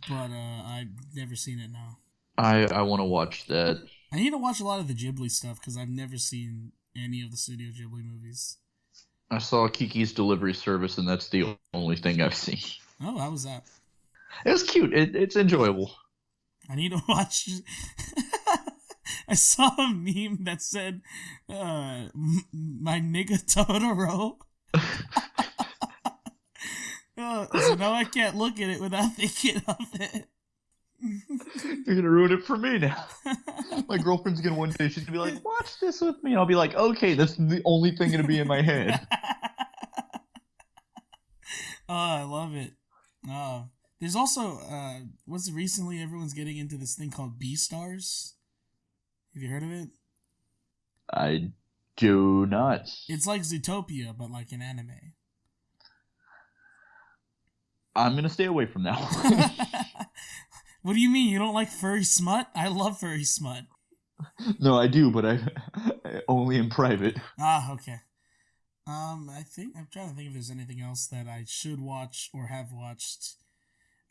but I've never seen it now. I want to watch that. I need to watch a lot of the Ghibli stuff because I've never seen any of the Studio Ghibli movies. I saw Kiki's Delivery Service, and that's the only thing I've seen. Oh, how was that? It was cute. It's enjoyable. I need to watch. I saw a meme that said, "My nigga Totoro." So now I can't look at it without thinking of it. You're gonna ruin it for me now. My girlfriend's gonna one day she's gonna be like, "Watch this with me." I'll be like, "Okay, that's the only thing gonna be in my head." Oh, I love it. There's also what's recently everyone's getting into this thing called B-Stars. Have you heard of it? I do not. It's like Zootopia, but like an anime. I'm gonna stay away from that one. What do you mean? You don't like furry smut? I love furry smut. No, I do, but I only in private. Ah, okay. I'm trying to think if there's anything else that I should watch or have watched.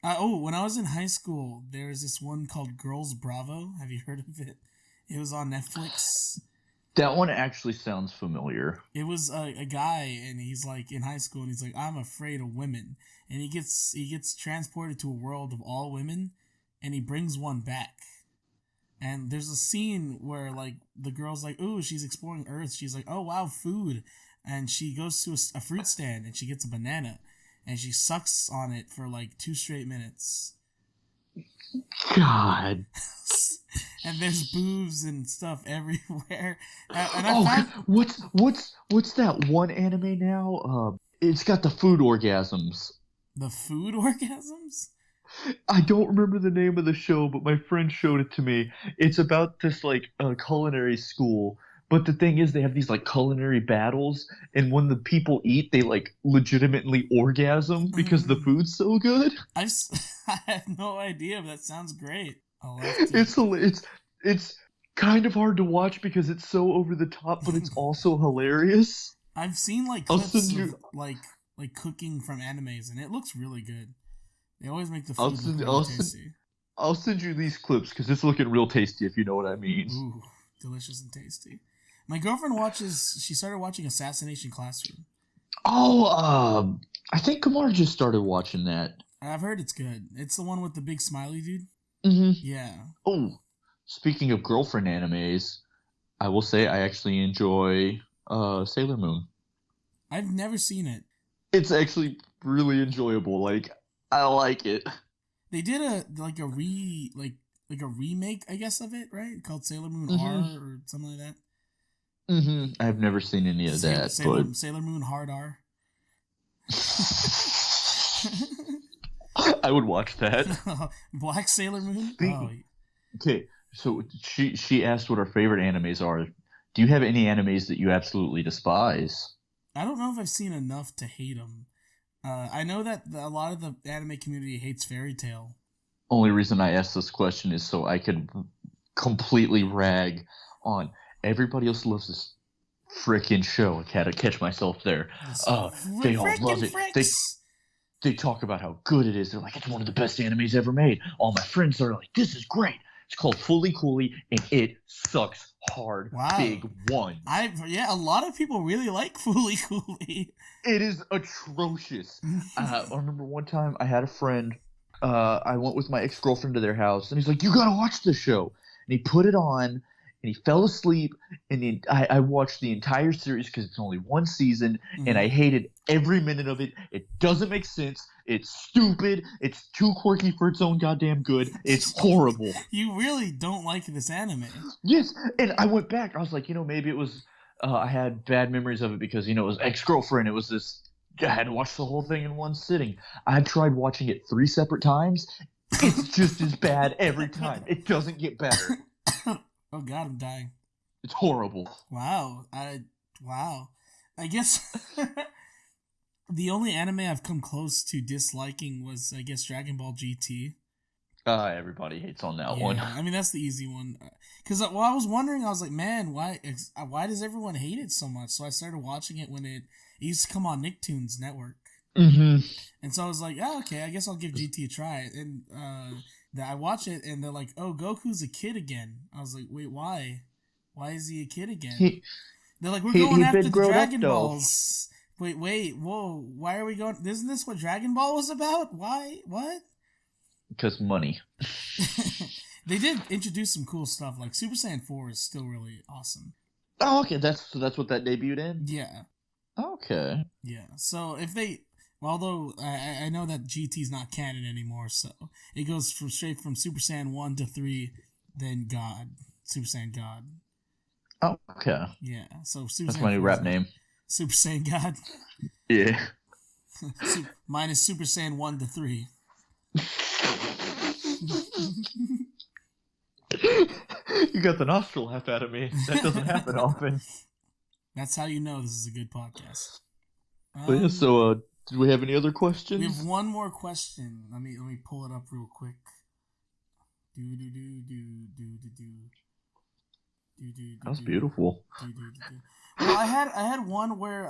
When I was in high school, there was this one called Girls Bravo. Have you heard of it? It was on Netflix. That one actually sounds familiar. It was a guy, and he's like in high school, and he's like, I'm afraid of women, and he gets transported to a world of all women, and he brings one back. And there's a scene where like the girl's like, ooh, she's exploring Earth. She's like, oh wow, food. And she goes to a fruit stand and she gets a banana and she sucks on it for like 2 straight minutes. God. And there's boobs and stuff everywhere. And what's that one anime now? It's got the food orgasms. The food orgasms? I don't remember the name of the show, but my friend showed it to me. It's about this like culinary school. But the thing is, they have these like culinary battles, and when the people eat, they like legitimately orgasm because the food's so good. I have no idea, but that sounds great. It's kind of hard to watch because it's so over the top, but it's also hilarious. I've seen like clips of like cooking from animes, and it looks really good. They always make the food look really tasty. I'll send you these clips because it's looking real tasty, if you know what I mean. Ooh, delicious and tasty. My girlfriend she started watching Assassination Classroom. Oh, I think Kamar just started watching that. I've heard it's good. It's the one with the big smiley dude? Mm-hmm. Yeah. Oh, speaking of girlfriend animes, I will say I actually enjoy Sailor Moon. I've never seen it. It's actually really enjoyable. Like, I like it. They did a remake, I guess, of it, right? Called Sailor Moon R or something like that. Mm-hmm. I've never seen any of that. Sailor Moon Hard R. I would watch that. Black Sailor Moon? Okay, so she asked what our favorite animes are. Do you have any animes that you absolutely despise? I don't know if I've seen enough to hate them. I know that a lot of the anime community hates Fairy Tail. Only reason I asked this question is so I could completely rag on everybody else loves this frickin' show. I had to catch myself there. They all love it. They talk about how good it is. They're like, it's one of the best animes ever made. All my friends are like, this is great. It's called Fully Cooley, and it sucks hard. Wow. Big one. A lot of people really like Fully Cooley. It is atrocious. I remember one time I had a friend. I went with my ex-girlfriend to their house, and he's like, you gotta watch this show. And he put it on, and he fell asleep. And I watched the entire series because it's only one season, and I hated every minute of it. It doesn't make sense. It's stupid. It's too quirky for its own goddamn good. It's horrible. You really don't like this anime. Yes, and I went back. I was like, maybe it was I had bad memories of it because it was ex-girlfriend. It was this. I had to watch the whole thing in one sitting. I tried watching it 3 separate times. It's just as bad every time. It doesn't get better. Oh God, I'm dying. It's horrible. Wow. Wow. I guess the only anime I've come close to disliking was, I guess, Dragon Ball GT. Everybody hates on that one. I mean, that's the easy one. Because I was wondering, I was like, man, why does everyone hate it so much? So I started watching it when it used to come on Nicktoons Network. Mm-hmm. And so I was like, oh, okay, I guess I'll give GT a try. And I watch it, and they're like, oh, Goku's a kid again. I was like, wait, why? Why is he a kid again? They're like, we're going after the Dragon Balls. Wait, whoa, why are we going? Isn't this what Dragon Ball was about? Why? What? Because money. They did introduce some cool stuff, like Super Saiyan 4 is still really awesome. Oh, okay, that's what that debuted in? Yeah. Okay. Yeah, so if they... Although, I know that GT's not canon anymore, so it goes straight from Super Saiyan 1 to 3, then God. Super Saiyan God. Oh, okay. Yeah, so Super That's Saiyan my new rap name. Super Saiyan God. Yeah. Mine is Super Saiyan 1 to 3. You got the nostril laugh out of me. That doesn't happen often. That's how you know this is a good podcast. So, do we have any other questions? We have one more question. Let me pull it up real quick. That was beautiful. Well, I had one where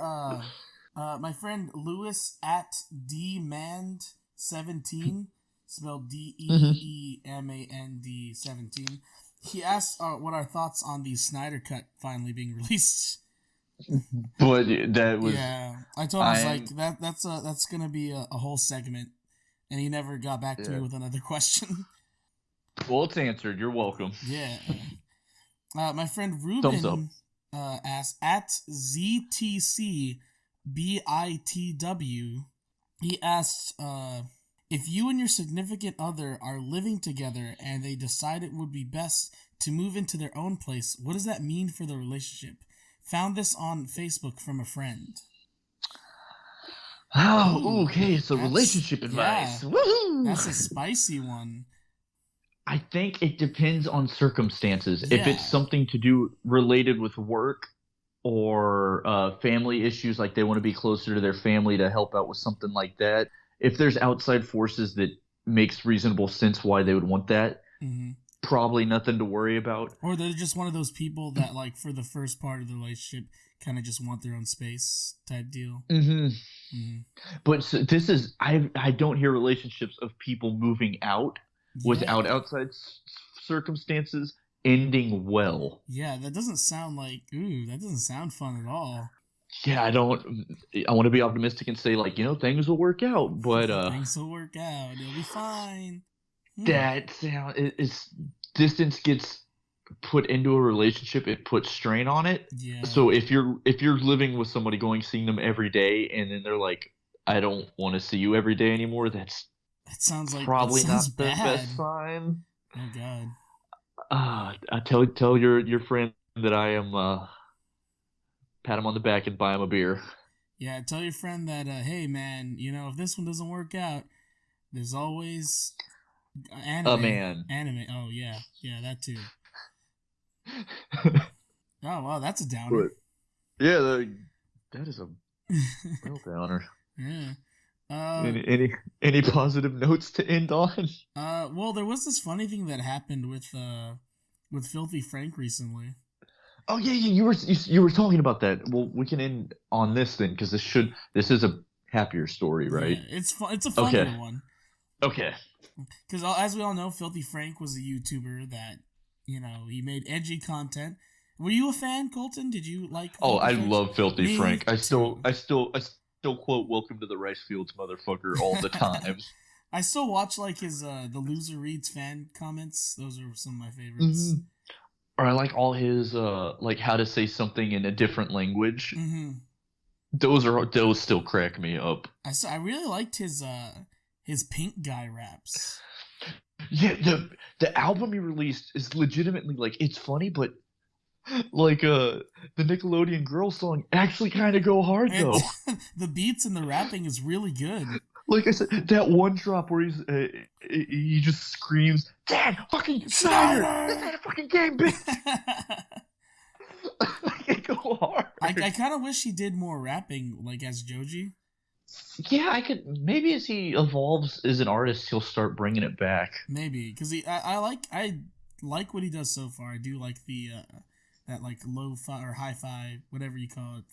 my friend Lewis at demand17, spelled DEEMAND 17. He asked what our thoughts on the Snyder Cut finally being released. But that was I told him I was like that's gonna be a whole segment, and he never got back to me with another question. Well, it's answered. You're welcome. Yeah. My friend Ruben asked at ZTCBITW. He asked if you and your significant other are living together and they decide it would be best to move into their own place, what does that mean for the relationship? Found this on Facebook from a friend. Oh, okay. So relationship advice. Yeah, woohoo! That's a spicy one. I think it depends on circumstances. Yeah. If it's something to do related with work or family issues, like they want to be closer to their family to help out with something like that. If there's outside forces that makes reasonable sense why they would want that, probably nothing to worry about. Or they're just one of those people that, like, for the first part of the relationship, kind of just want their own space type deal. But this is I don't hear relationships of people moving out without outside circumstances ending well. Yeah, that doesn't sound like that doesn't sound fun at all. Yeah, I want to be optimistic and say, like, things will work out, but things will work out. It'll be fine. It's distance gets put into a relationship, it puts strain on it. Yeah. So if you're living with somebody, seeing them every day, and then they're like, I don't want to see you every day anymore, that sounds like probably not the bad. best sign. Oh God. I tell your friend that I am pat him on the back and buy him a beer. Yeah, tell your friend that hey man, if this one doesn't work out, there's always anime. A man. Anime. Oh yeah, that too. Oh wow, that's a downer. That is a real downer. Yeah. Any positive notes to end on? Well, there was this funny thing that happened with Filthy Frank recently. Oh yeah, you were talking about that. Well, we can end on this then, because this is a happier story, right? Yeah, it's fun. It's a funnier one. Okay. Because as we all know, Filthy Frank was a YouTuber that he made edgy content. Were you a fan, Colton? Did you like? I love Filthy Frank. I still quote "Welcome to the rice fields, motherfucker" all the time. I still watch like his the Loser Reads fan comments. Those are some of my favorites. or I like all his like how to say something in a different language. Mm-hmm. Those still crack me up. I really liked his Pink Guy raps. Yeah, the album he released is legitimately like it's funny, but like the Nickelodeon Girl song actually kind of go hard though. The beats and the rapping is really good. Like I said, that one drop where he just screams, "Dad, fucking Snyder! This ain't a fucking game, bitch!" It go hard. I kind of wish he did more rapping, like as Joji. Yeah, I could. Maybe as he evolves as an artist, he'll start bringing it back. Maybe because I like what he does so far. I do like the that like lo-fi or hi-fi, whatever you call it,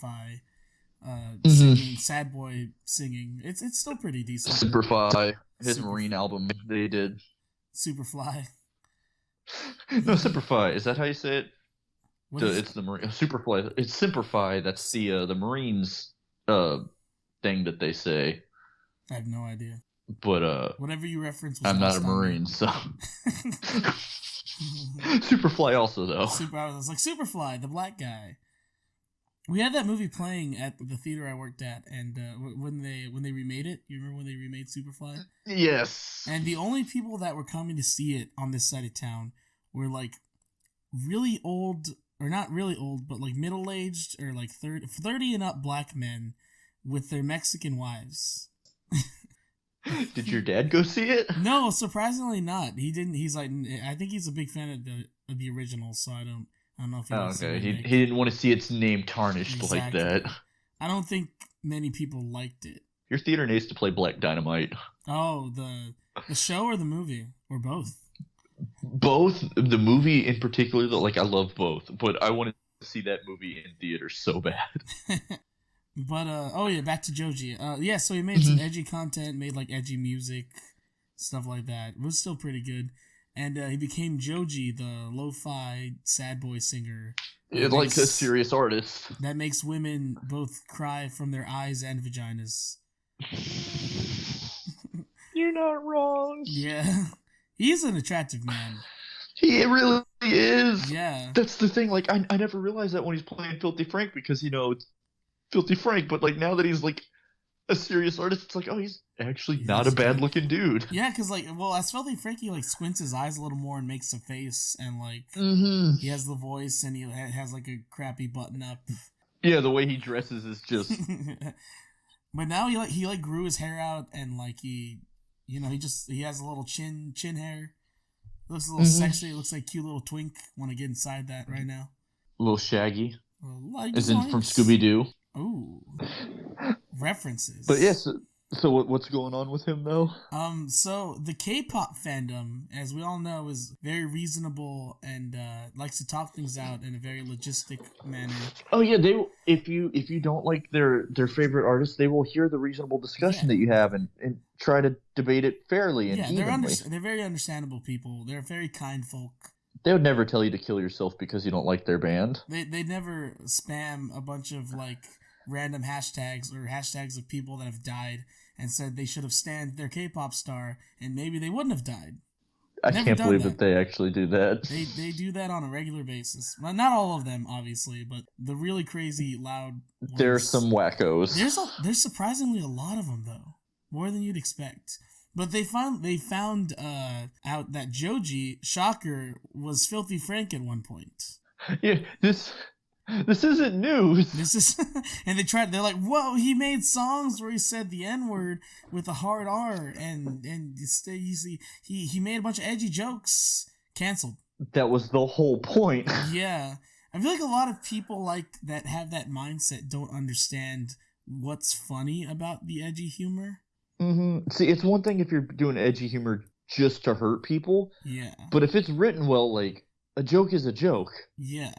singing, sad boy singing. It's still pretty decent. Superfly, his Marine album they did. Superfly. No, Superfly. Is that how you say it? It's it? the Marine Superfly. It's Simplify. That's the Marines thing that they say. I have no idea. But whatever you reference. I'm not a Marine, so. Superfly also though. I was like Superfly, the black guy. We had that movie playing at the theater I worked at, and when they remade it, you remember when they remade Superfly? Yes. And the only people that were coming to see it on this side of town were like really old, or not really old, but like middle-aged or like 30 and up black men with their Mexican wives. Did your dad go see it? No, surprisingly not. He didn't. He's like, I think he's a big fan of the original, so I don't know if he likes okay. He didn't want to see its name tarnished like that. I don't think many people liked it. Your theater needs to play Black Dynamite. Oh, the show or the movie? Or both? Both. The movie in particular, though, like I love both, but I wanted to see that movie in theater so bad. But oh yeah, back to Joji. Yeah, so he made some edgy content, made like edgy music, stuff like that. It was still pretty good, and he became Joji, the lo-fi sad boy singer. Like a serious artist that makes women both cry from their eyes and vaginas. You're not wrong. Yeah, he's an attractive man. He really is. Yeah, that's the thing. Like I never realized that when he's playing Filthy Frank because it's Filthy Frank, but like now that he's like a serious artist, it's like, oh, he's actually not a bad looking dude. Yeah, because like, well, as Filthy Frank, he like squints his eyes a little more and makes a face, and like he has the voice, and he has like a crappy button up. Yeah, the way he dresses is just. But now he grew his hair out, and like he has a little chin hair. It looks a little sexy. It looks like cute little twink. Want to get inside that right now. A little Shaggy. Like as in from Scooby-Doo. Ooh. References. But yes, so what's going on with him though? So the K-pop fandom, as we all know, is very reasonable and likes to talk things out in a very logistic manner. Oh yeah, if you don't like their favorite artist, they will hear the reasonable discussion that you have and try to debate it fairly and evenly. They're very understandable people. They're very kind folk. They would never tell you to kill yourself because you don't like their band. They never spam a bunch of like random hashtags or hashtags of people that have died and said they should have stanned their K-pop star and maybe they wouldn't have died. I can't believe that they actually do that. They do that on a regular basis. Well, not all of them, obviously, but the really crazy, loud ones. There are some wackos. There's surprisingly a lot of them, though. More than you'd expect. But they found out that Joji, shocker, was Filthy Frank at one point. Yeah, this isn't news. This is, and they're like, whoa, he made songs where he said the N-word with a hard R, and you see, he made a bunch of edgy jokes. Canceled. That was the whole point. Yeah. I feel like a lot of people like that have that mindset don't understand what's funny about the edgy humor. Mm-hmm. See, it's one thing if you're doing edgy humor just to hurt people. Yeah. But if it's written well, like, a joke is a joke. Yeah.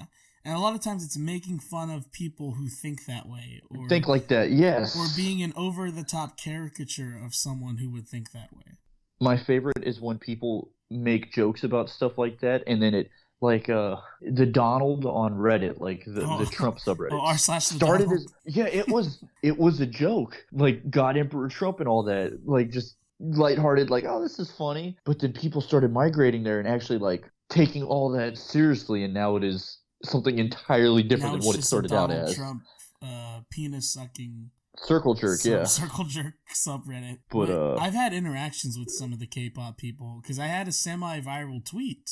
And a lot of times it's making fun of people who think that way. Or think like that, yes. Or being an over-the-top caricature of someone who would think that way. My favorite is when people make jokes about stuff like that, and then it, like, the Donald on Reddit, like, the Trump subreddit. Started as, yeah, it was a joke. Like, God Emperor Trump and all that. Like, just lighthearted, like, oh, this is funny. But then people started migrating there and actually, like, taking all that seriously, and now it is something entirely different Now than it's what it just a started out Donald as. Trump penis sucking Circle jerk, yeah. circle jerk subreddit. But I've had interactions with some of the K-pop people because I had a semi-viral tweet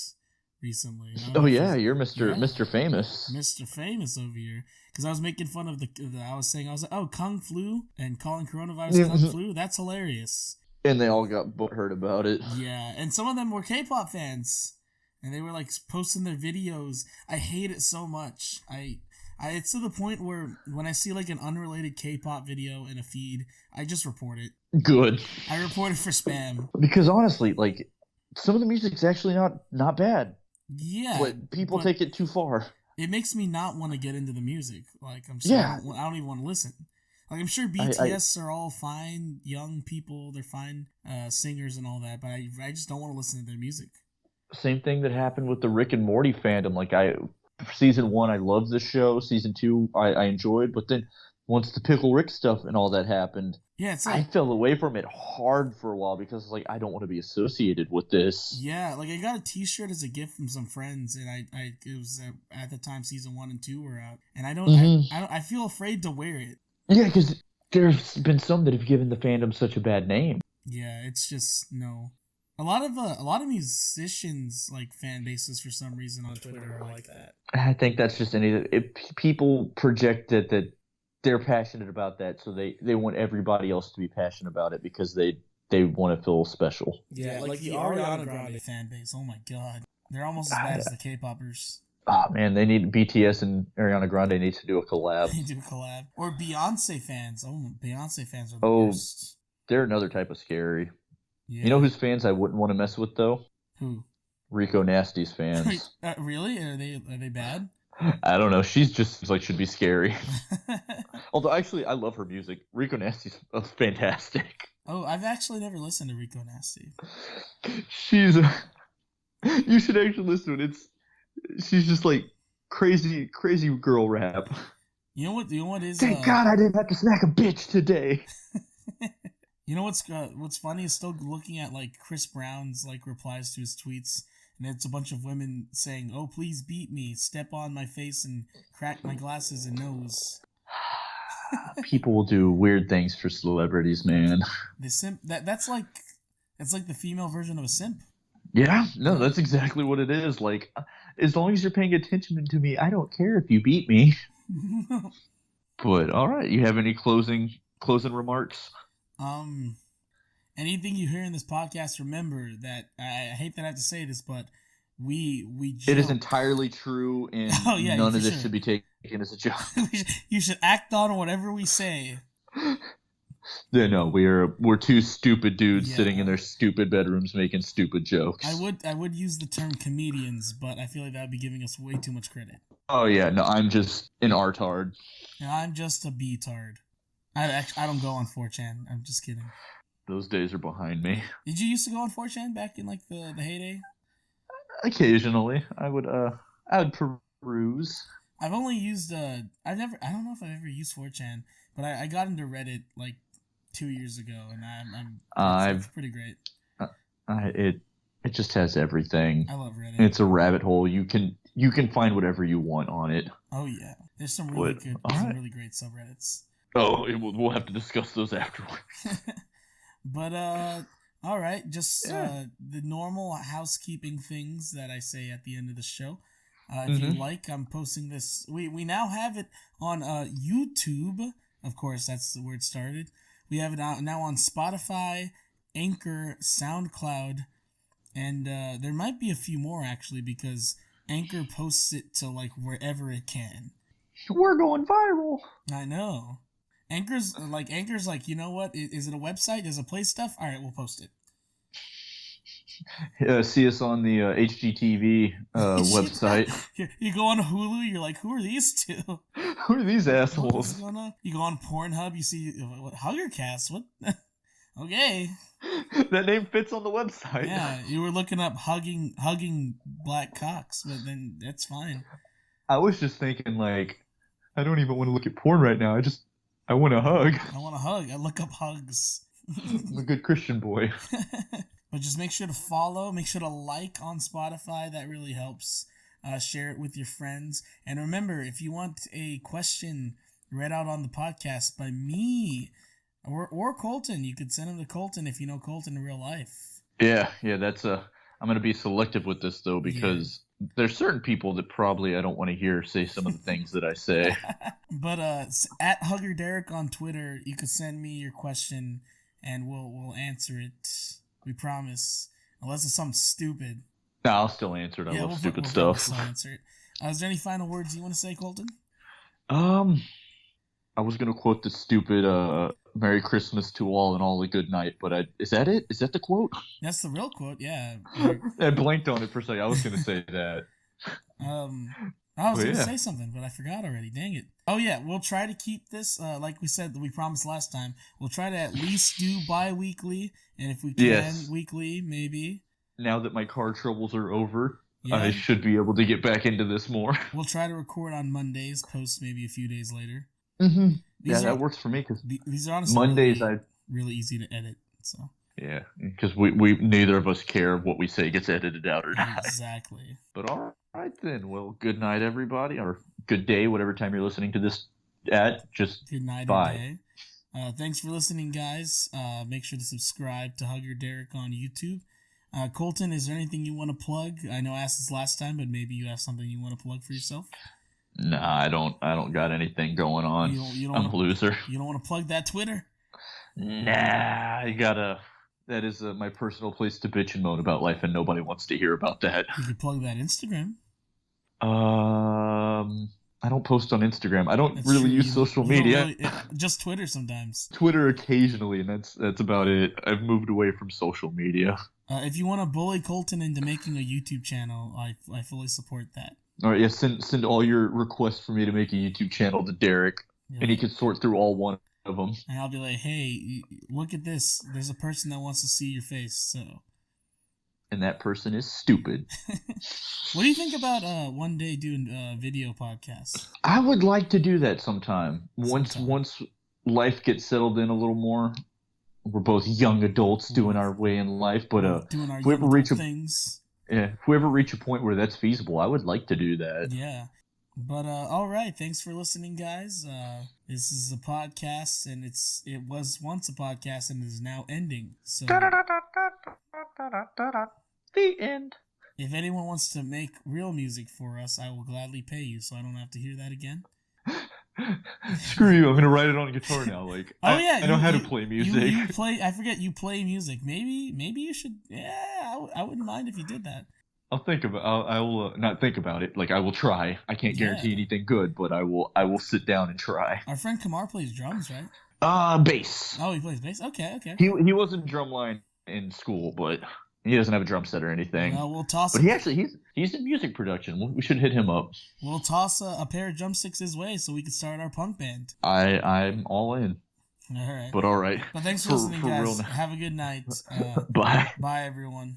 recently. Oh yeah, you're Mr. Famous. Mr. Famous over here. Because I was making fun of I was like, oh, Kung Flu and calling coronavirus Kung Flu. That's hilarious. And they all got butthurt about it. Yeah, and some of them were K-pop fans, and they were like posting their videos. I hate it so much. It's to the point where when I see like an unrelated K-pop video in a feed, I just report it. Good. I report it for spam. Because honestly, like, some of the music's actually not bad. Yeah. But people take it too far. It makes me not want to get into the music. Like, I don't even want to listen. Like, I'm sure BTS are all fine, young people. They're fine singers and all that, but I just don't want to listen to their music. Same thing that happened with the Rick and Morty fandom. Like, season 1, I loved the show. Season 2, I enjoyed. But then once the Pickle Rick stuff and all that happened, yeah, it's like, I fell away from it hard for a while because like I don't want to be associated with this. Yeah, like I got a T-shirt as a gift from some friends, and it was at the time season 1 and 2 were out, and I feel afraid to wear it. Yeah, because there's been some that have given the fandom such a bad name. Yeah, it's just no. A lot of musicians like fan bases for some reason on Twitter are like that. I think that's just people project that they're passionate about that, so they want everybody else to be passionate about it because they want to feel special. Yeah, like the Ariana Grande fan base. Oh my god, they're almost as bad as the K-popers. Oh man, they need BTS and Ariana Grande needs to do a collab. They do a collab. Or Beyonce fans. Oh, Beyonce fans are the worst. They're another type of scary. Yeah. You know whose fans I wouldn't want to mess with though? Who? Rico Nasty's fans. Really? Are they bad? I don't know. She's just like should be scary. Although actually, I love her music. Rico Nasty's fantastic. Oh, I've actually never listened to Rico Nasty. You should actually listen to it. She's just like crazy girl rap. You know what is? Thank God I didn't have to smack a bitch today. You know what's funny is still looking at like Chris Brown's like replies to his tweets. And it's a bunch of women saying, "Oh, please beat me, step on my face, and crack my glasses and nose." People will do weird things for celebrities, man. The simp that's like the female version of a simp. Yeah, no, that's exactly what it is. Like, as long as you're paying attention to me, I don't care if you beat me. But all right, you have any closing remarks? Anything you hear in this podcast, remember that I hate that I have to say this, but we joke. It is entirely true, and none of this should be taken as a joke. You should act on whatever we say. Yeah, no, we're two stupid dudes sitting in their stupid bedrooms making stupid jokes. I would use the term comedians, but I feel like that would be giving us way too much credit. Oh yeah, no, I'm just an artard. And I'm just a B-tard. I don't go on 4chan. I'm just kidding. Those days are behind me. Did you used to go on 4chan back in like the heyday? Occasionally, I would peruse. I've only used I don't know if I've ever used 4chan, but I got into Reddit like 2 years ago, and it's pretty great. It just has everything. I love Reddit. It's a rabbit hole. You can find whatever you want on it. Oh yeah, there's some really really great subreddits. Oh, we'll have to discuss those afterwards. But all right, just the normal housekeeping things that I say at the end of the show. If you like, I'm posting this. We now have it on YouTube. Of course, that's where it started. We have it now on Spotify, Anchor, SoundCloud, and there might be a few more actually because Anchor posts it to like wherever it can. We're going viral. I know. Anchor's like, you know what? Is it a website? Does it play stuff? All right, we'll post it. See us on the HGTV website. You go on Hulu, you're like, who are these two? Who are these assholes? What's going on? You go on Pornhub, you see Huggercast. What? Okay. That name fits on the website. Yeah, you were looking up hugging black cocks, but then that's fine. I was just thinking, like, I don't even want to look at porn right now. I want to hug. I want to hug. I look up hugs. I'm a good Christian boy. But just make sure to follow, make sure to like on Spotify. That really helps. Share it with your friends. And remember, if you want a question read out on the podcast by me or Colton, you could send them to Colton if you know Colton in real life. Yeah, that's I'm gonna be selective with this though because there's certain people that probably I don't want to hear say some of the things that I say. But at Hugger Derek on Twitter, you could send me your question and we'll answer it. We promise. Unless it's something stupid. No, I'll still answer it. I love stupid we'll stuff. still answer it. Is there any final words you want to say, Colton? I was gonna quote the stupid "Merry Christmas to all and all a good night," but is that it? Is that the quote? That's the real quote. Yeah. I blanked on it for a second. I was gonna say that. I was going to say something, but I forgot already. Dang it. Oh, yeah. We'll try to keep this, like we said, we promised last time. We'll try to at least do bi-weekly, and if we can, weekly, maybe. Now that my car troubles are over, I should be able to get back into this more. We'll try to record on Mondays, post maybe a few days later. Mm-hmm. That works for me. Cause these are honestly Mondays really easy to edit, so... Yeah, because we neither of us care what we say gets edited out or not. Exactly. But all right then. Well, good night, everybody, or good day, whatever time you're listening to this at. Just good night or day. Thanks for listening, guys. Make sure to subscribe to Hugger Derek on YouTube. Colton, is there anything you want to plug? I know I asked this last time, but maybe you have something you want to plug for yourself? Nah, I don't got anything going on. I'm a loser. You don't want to plug that Twitter? Nah, you gotta... That is my personal place to bitch and moan about life, and nobody wants to hear about that. You can plug that Instagram. I don't post on Instagram. I don't really use social media. Just Twitter sometimes. Twitter occasionally, and that's about it. I've moved away from social media. If you want to bully Colton into making a YouTube channel, I fully support that. All right, yeah. Send all your requests for me to make a YouTube channel to Derek, and he can sort through all one of them. And I'll be like, hey, look at this. There's a person that wants to see your face, so. And that person is stupid. What do you think about one day doing video podcasts? I would like to do that sometime. Once life gets settled in a little more. We're both young adults doing our way in life, but doing our if we ever reach things. Yeah, if we ever reach a point where that's feasible, I would like to do that. Yeah. But all right, thanks for listening, guys. This is a podcast, and it was once a podcast, and is now ending. So the end. If anyone wants to make real music for us, I will gladly pay you, so I don't have to hear that again. Screw you! I'm gonna write it on guitar now. Like, I know how to play music. You play. I forget you play music. Maybe you should. Yeah, I wouldn't mind if you did that. I'll think about. I will not think about it. Like, I will try. I can't guarantee anything good, but I will sit down and try. Our friend Kamar plays drums, right? Bass. Oh, he plays bass. Okay. He wasn't drumline in school, but he doesn't have a drum set or anything. Well, we'll toss. But he's in music production. We should hit him up. We'll toss a pair of drumsticks his way so we can start our punk band. I'm all in. All right. But all right. But thanks for listening, guys. Have a good night. Bye. Bye, everyone.